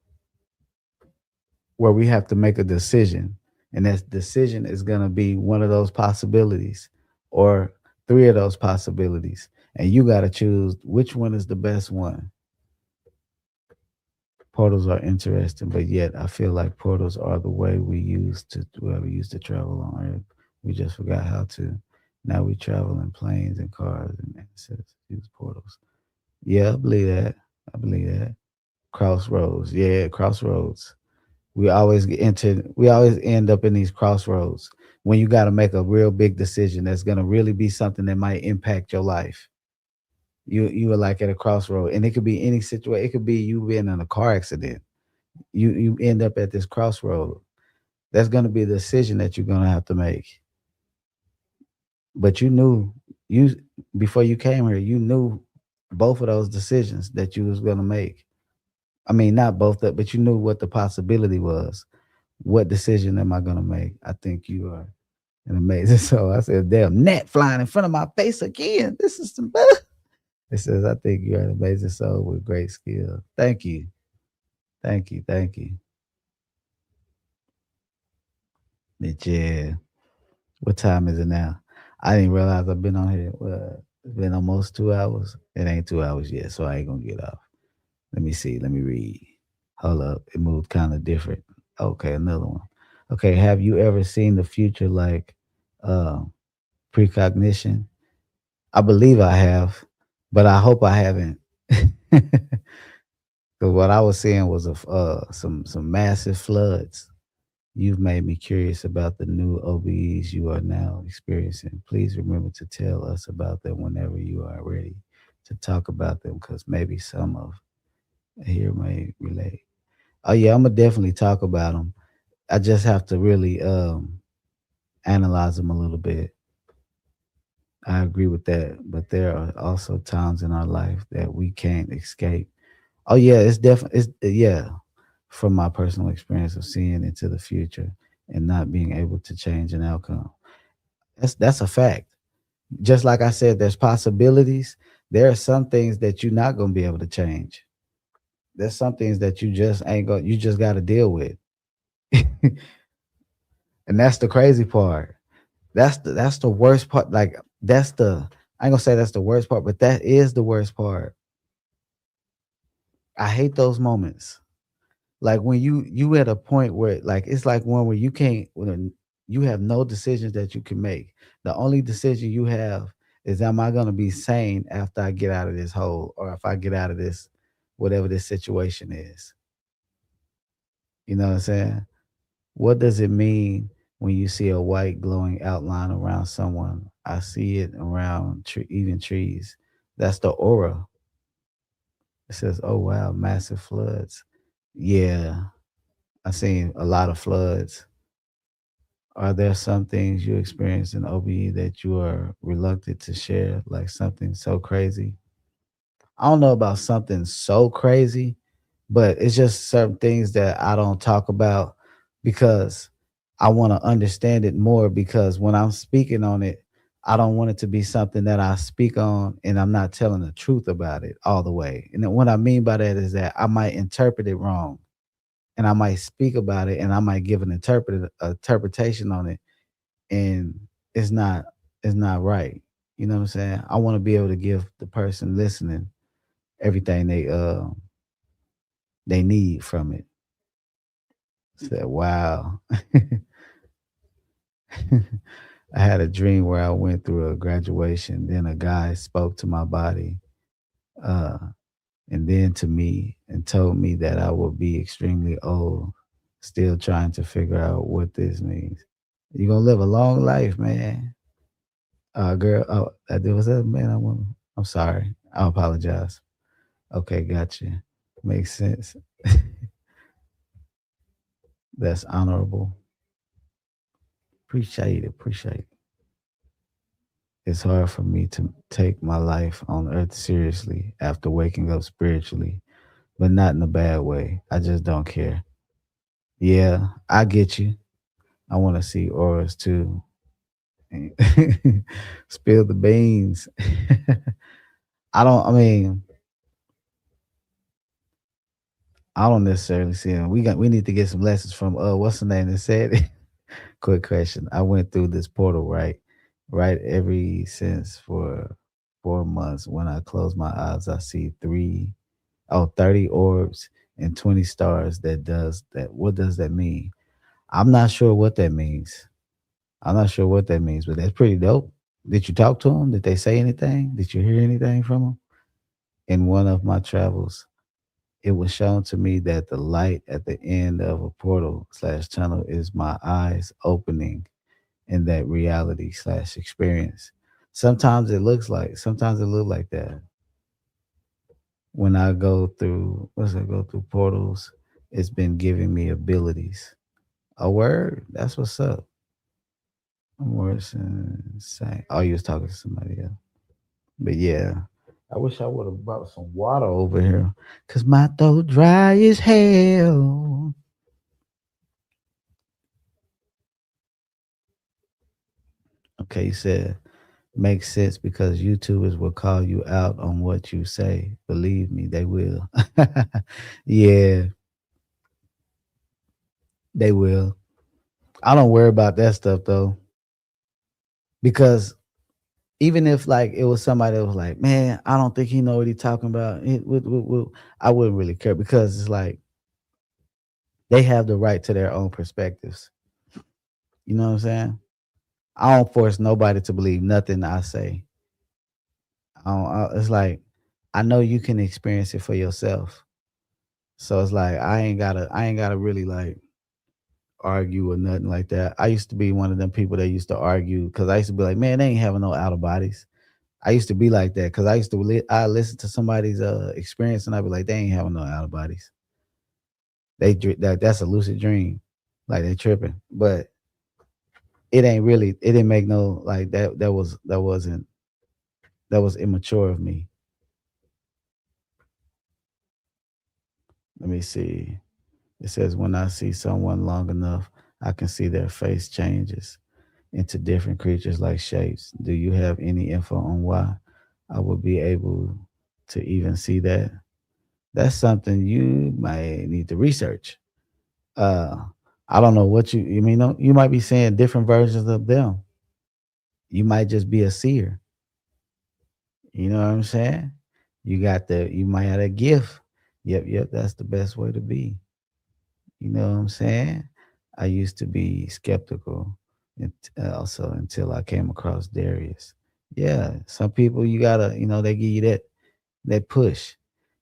where we have to make a decision, and that decision is going to be one of those possibilities or three of those possibilities, and you got to choose which one is the best one. Portals are interesting, but yet I feel like portals are the way we used to travel on earth. We just forgot how to. Now we travel in planes and cars and ancestors use portals. Yeah, I believe that. I believe that. Crossroads. Yeah, crossroads. We always end up in these crossroads when you got to make a real big decision that's going to really be something that might impact your life. You are like at a crossroad, and it could be any situation. It could be you being in a car accident. You end up at this crossroad. That's going to be the decision that you're going to have to make. But you knew, you before you came here, you knew both of those decisions that you was going to make. I mean, not both, but you knew what the possibility was. What decision am I going to make? I think you are an amazing soul. I said, damn, net flying in front of my face again. This is some. It says, I think you're an amazing soul with great skill. Thank you. Thank you. Thank you. But yeah. What time is it now? I didn't realize I've been on here. It's been almost 2 hours. It ain't 2 hours yet, so I ain't gonna get off. Let me see. Let me read. Hold up. It moved kind of different. Okay, another one. Okay, have you ever seen the future like uh precognition? I believe I have, but I hope I haven't. Because what I was seeing was some massive floods. You've made me curious about the new OBEs you are now experiencing. Please remember to tell us about them whenever you are ready to talk about them, because maybe some of here may relate. Oh yeah, I'm gonna definitely talk about them. I just have to really analyze them a little bit. I agree with that, but there are also times in our life that we can't escape. Oh yeah, it's definitely it's yeah. From my personal experience of seeing into the future and not being able to change an outcome. That's a fact. Just like I said, there's possibilities. There are some things that you're not gonna be able to change. There's some things that you just ain't going. You just got to deal with. And that's the crazy part. That's the worst part. Like that's the I ain't gonna say that's the worst part, but that is the worst part. I hate those moments. Like when you at a point where like it's like one where you can't when you have no decisions that you can make. The only decision you have is am I gonna be sane after I get out of this hole or if I get out of this whatever this situation is. You know what I'm saying? What does it mean when you see a white glowing outline around someone? I see it around even trees. That's the aura. It says, "Oh wow, massive floods." Yeah, I seen a lot of floods. Are there some things you experience in OBE that you are reluctant to share, like something so crazy? I don't know about something so crazy, but it's just certain things that I don't talk about because I want to understand it more because when I'm speaking on it, I don't want it to be something that I speak on and I'm not telling the truth about it all the way. And then what I mean by that is that I might interpret it wrong and I might speak about it and I might give an interpretation on it and it's not it's not right. You know what I'm saying? I want to be able to give the person listening everything they need from it. Said, wow. I had a dream where I went through a graduation. Then a guy spoke to my body, uh, and then to me, and told me that I would be extremely old. Still trying to figure out what this means. You're gonna live a long life, man. Girl, oh, there was that man. I'm sorry. I apologize. Okay, gotcha. Makes sense. That's honorable. Appreciate it. Appreciate it. It's hard for me to take my life on earth seriously after waking up spiritually, but not in a bad way. I just don't care. Yeah, I get you. I want to see auras too. Spill the beans. I mean, I don't necessarily see them. We need to get some lessons from what's the name that said it? Quick question. I went through this portal, right? Right every since for 4 months. When I close my eyes, I see 30 orbs and 20 stars. That does that. What does that mean? I'm not sure what that means. I'm not sure what that means, but that's pretty dope. Did you talk to them? Did they say anything? Did you hear anything from them? In one of my travels, it was shown to me that the light at the end of a portal slash tunnel is my eyes opening in that reality slash experience. Sometimes it look like that. When I go through, once I go through portals, it's been giving me abilities. A word, that's what's up. I'm worse than saying, oh, you was talking to somebody else. But yeah, I wish I would have brought some water over here because my throat dry as hell. Okay, you said makes sense because YouTubers will call you out on what you say. Believe me, they will. Yeah, they will. I don't worry about that stuff though, because even if like it was somebody that was like, man, I don't think he know what he's talking about. I wouldn't really care because it's like they have the right to their own perspectives. You know what I'm saying? I don't force nobody to believe nothing I say. It's like I know you can experience it for yourself. So it's like I ain't gotta really like argue or nothing like that. I used to be one of them people that used to argue because I used to be like, man, they ain't having no out of bodies. I used to be like that because I used to I listen to somebody's experience and I'd be like, they ain't having no out of bodies. That's a lucid dream, like they tripping. But it ain't really. It didn't make no like that. That was immature of me. Let me see. It says when I see someone long enough, I can see their face changes into different creatures like shapes. Do you have any info on why I would be able to even see that? That's something you might need to research. Uh, I don't know what you mean. You might be saying different versions of them. You might just be a seer. You know what I'm saying? You might have a gift. Yep, that's the best way to be. You know what I'm saying? I used to be skeptical also until I came across Darius. Yeah, some people you gotta, they give you that push.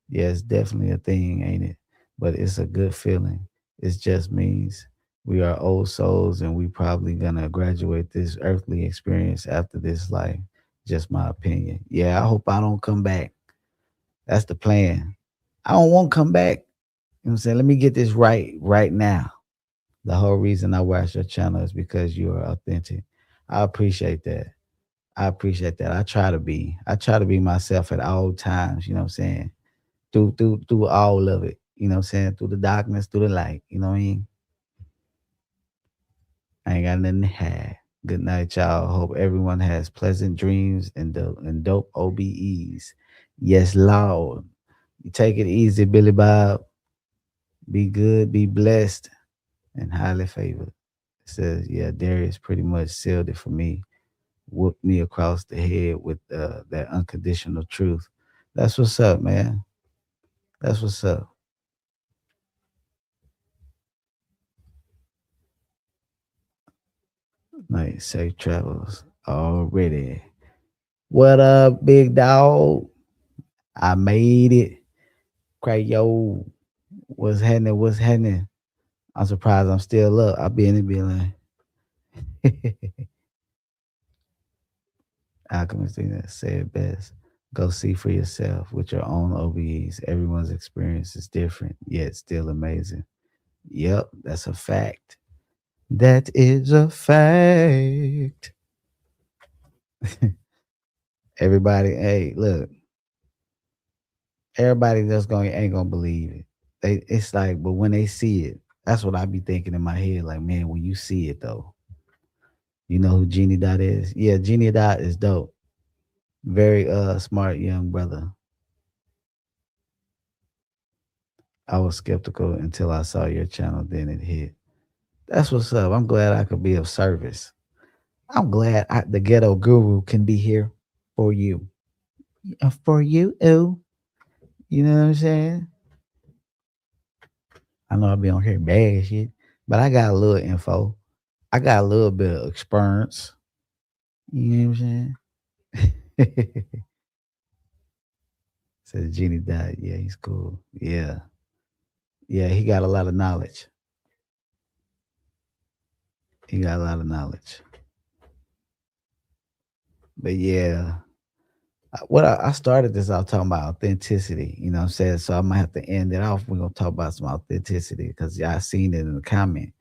Yeah, it's definitely a thing, ain't it? But it's a good feeling. It just means we are old souls and we probably gonna graduate this earthly experience after this life. Just my opinion. Yeah, I hope I don't come back. That's the plan. I don't want to come back. You know what I'm saying? Let me get this right now. The whole reason I watch your channel is because you are authentic. I appreciate that. I appreciate that. I try to be myself at all times, you know what I'm saying? Through all of it. You know what I'm saying? Through the darkness, through the light. You know what I mean? I ain't got nothing to hide. Good night, y'all. Hope everyone has pleasant dreams and dope OBEs. Yes, Lord. You take it easy, Billy Bob. Be good, be blessed, and highly favored. It says, yeah, Darius pretty much sealed it for me. Whooped me across the head with that unconditional truth. That's what's up, man. That's what's up. Nice, safe travels already. What up, big dog? I made it. Cray, yo. What's happening? What's happening? I'm surprised I'm still up. I be in the building. Alchemist thing that said best. Go see for yourself with your own OBEs. Everyone's experience is different, yet still amazing. Yep, that's a fact. That is a fact. Everybody, hey, look, everybody just going ain't gonna believe it. It's like, but when they see it, that's what I be thinking in my head. Like, man, when you see it though, you know who Genie Dot is? Yeah, Genie Dot is dope. Very smart young brother. I was skeptical until I saw your channel, then it hit. That's what's up. I'm glad I could be of service. I'm glad the ghetto guru can be here for you. For you, ooh. You know what I'm saying? I know I be on here bad shit, but I got a little info. I got a little bit of experience. You know what I'm saying? Says Genie died. Yeah, he's cool. Yeah. Yeah, he got a lot of knowledge. He got a lot of knowledge. But yeah, I started this out talking about authenticity, you know what I'm saying? So I might have to end it off. We're gonna talk about some authenticity because y'all seen it in the comment.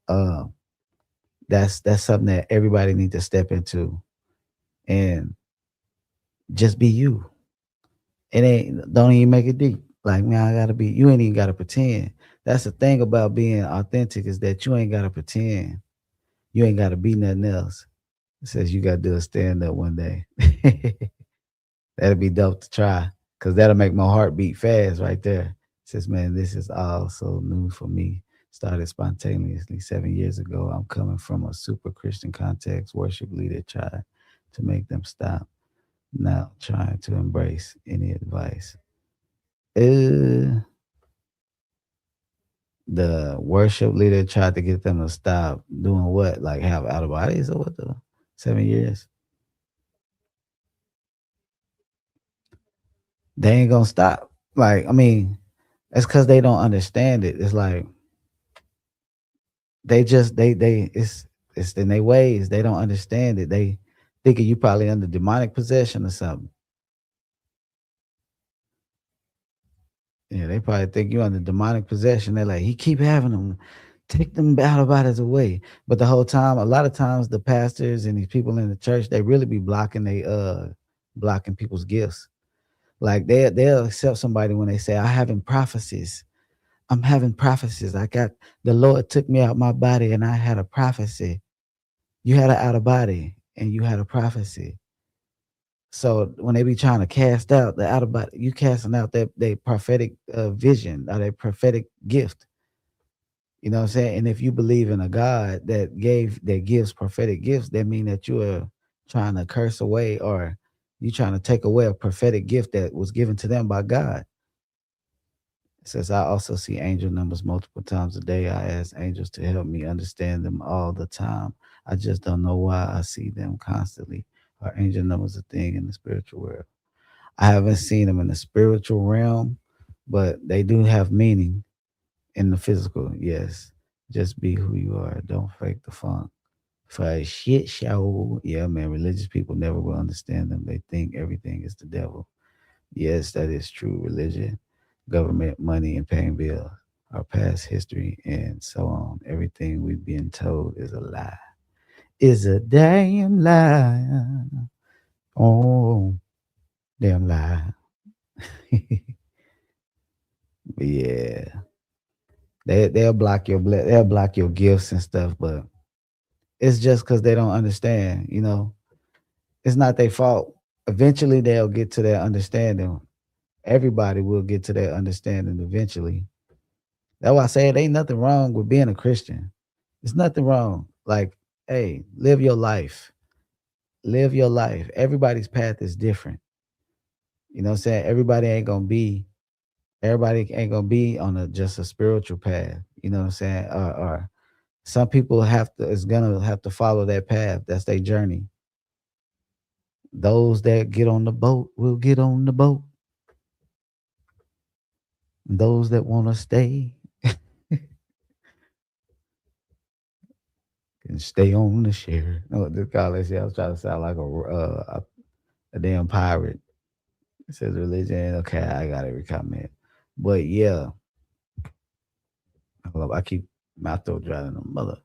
Uh that's something that everybody needs to step into and just be you. It ain't don't even make it deep. Like, man, I gotta be you ain't even gotta pretend. That's the thing about being authentic is that you ain't gotta pretend. You ain't gotta be nothing else. It says you gotta do a stand up one day. That'd be dope to try because that'll make my heart beat fast right there. Says, man, this is all so new for me. Started spontaneously 7 years ago. I'm coming from a super Christian context. Worship leader tried to make them stop. Now trying to embrace any advice. Uh, the worship leader tried to get them to stop doing what? Like have out of bodies or what the 7 years? They ain't gonna stop. Like, I mean, that's because they don't understand it. It's like they just it's in their ways. They don't understand it. They thinking you probably under demonic possession or something. Yeah, they probably think you under demonic possession. They're like, he keep having them, take them battle bodies away. But the whole time, a lot of times the pastors and these people in the church, they really be blocking people's gifts. Like they'll accept somebody when they say, I having prophecies. I'm having prophecies. I got the Lord took me out my body and I had a prophecy. You had an out of body and you had a prophecy. So when they be trying to cast out the out of body, you casting out that they prophetic vision or their prophetic gift. You know what I'm saying? And if you believe in a God that gives prophetic gifts, that mean that you are trying to curse away, or you trying to take away a prophetic gift that was given to them by God. It says, I also see angel numbers multiple times a day. I ask angels to help me understand them all the time. I just don't know why I see them constantly. Are angel numbers a thing in the spiritual world? I haven't seen them in the spiritual realm, but they do have meaning in the physical. Yes. Just be who you are. Don't fake the funk. For a shit show. Yeah, man. Religious people never will understand them. They think everything is the devil. Yes, that is true. Religion, government, money, and paying bills, our past history, and so on. Everything we've been told is a lie. Is a damn lie. Oh, damn lie. But yeah, they'll block your they'll block your gifts and stuff, but it's just because they don't understand. It's not their fault. Eventually, they'll get to their understanding. Everybody will get to their understanding eventually. That's why I say it ain't nothing wrong with being a Christian. There's nothing wrong. Like, hey, live your life. Live your life. Everybody's path is different. You know what I'm saying? Everybody ain't gonna be on just a spiritual path. You know what I'm saying? Or some people is gonna have to follow that path. That's their journey. Those that get on the boat will get on the boat. Those that wanna stay can stay on the share. No, this guy, let's see, I was trying to sound like a damn pirate. It says religion. Okay, I got every comment. But yeah, hold up, I keep my throat dry than a mother.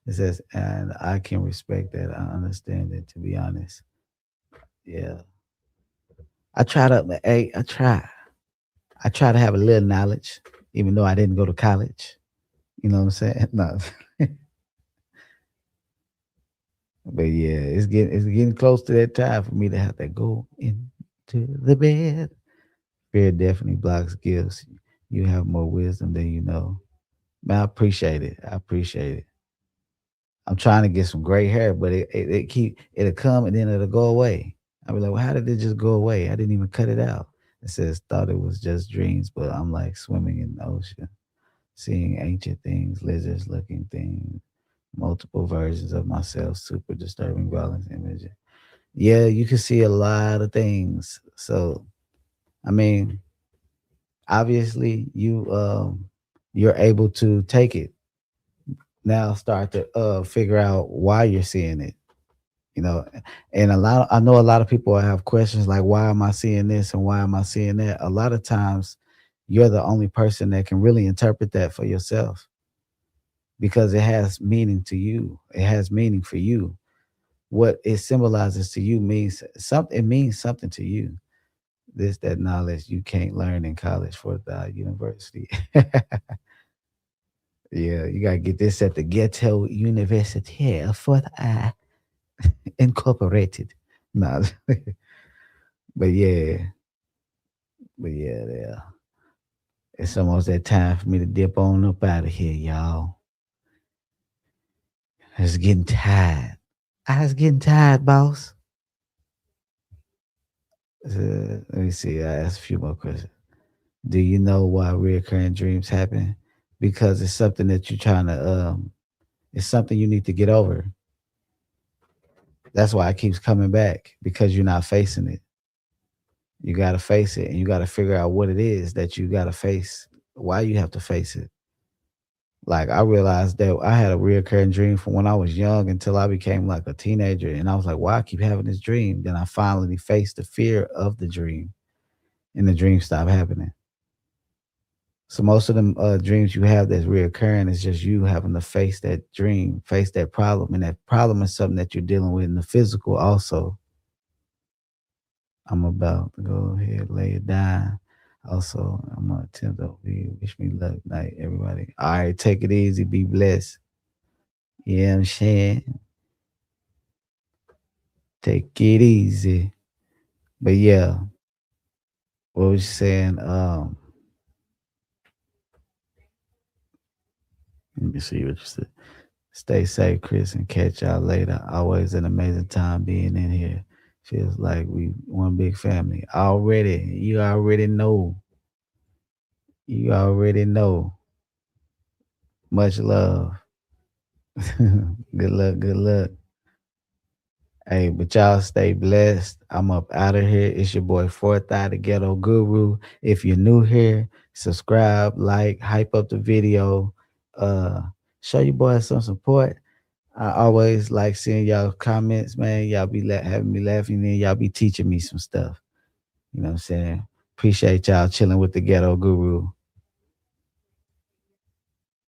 It says, and I can respect that. I understand it, to be honest. Yeah. I try to, hey, I try. I try to have a little knowledge, even though I didn't go to college. You know what I'm saying? No. But yeah, it's getting close to that time for me to have to go into the bed. Fear definitely blocks gifts. You have more wisdom than you know. Man, I appreciate it. I appreciate it. I'm trying to get some gray hair, but it'll come and then it'll go away. I'll be like, well, how did it just go away? I didn't even cut it out. It says thought it was just dreams, but I'm like swimming in the ocean, seeing ancient things, lizards looking things, multiple versions of myself, super disturbing violence images. Yeah, you can see a lot of things. So I mean, obviously you're able to take it. Now start to figure out why you're seeing it. you know and I know a lot of people have questions like, why am I seeing this and why am I seeing that? A lot of times you're the only person that can really interpret that for yourself, because it has meaning to you. It has meaning for you. What it symbolizes to you means something. It means something to you. This that knowledge you can't learn in college for the university. Yeah, you gotta get this at the ghetto university for the incorporated. No, but yeah. It's almost that time for me to dip on up out of here, y'all. It's getting tired. I was getting tired, boss. Let me see. I asked a few more questions. Do you know why recurring dreams happen? Because it's something that you're trying to it's something you need to get over. That's why it keeps coming back, because you're not facing it. You got to face it, and you got to figure out what it is that you got to face, why you have to face it. Like, I realized that I had a reoccurring dream from when I was young until I became like a teenager, and I was like, "Why I keep having this dream?" Then I finally faced the fear of the dream, and the dream stopped happening. So most of them dreams you have that's reoccurring is just you having to face that dream, face that problem, and that problem is something that you're dealing with in the physical also. I'm about to go ahead, lay it down. Also, I'm gonna attempt to wish me luck night, everybody. All right, take it easy, be blessed. Yeah, I'm saying, take it easy. But yeah, what was you saying? Let me see what you said. Stay safe, Chris, and catch y'all later. Always an amazing time being in here. Feels like we one big family. Already, you already know. You already know. Much love. Good luck. Good luck. Hey, but y'all stay blessed. I'm up out of here. It's your boy 4ThEye, the Ghetto Guru. If you're new here, subscribe, like, hype up the video. Uh, show your boy some support. I always like seeing y'all comments, man. Y'all be having me laughing, and y'all be teaching me some stuff. You know what I'm saying? Appreciate y'all chilling with the Ghetto Guru.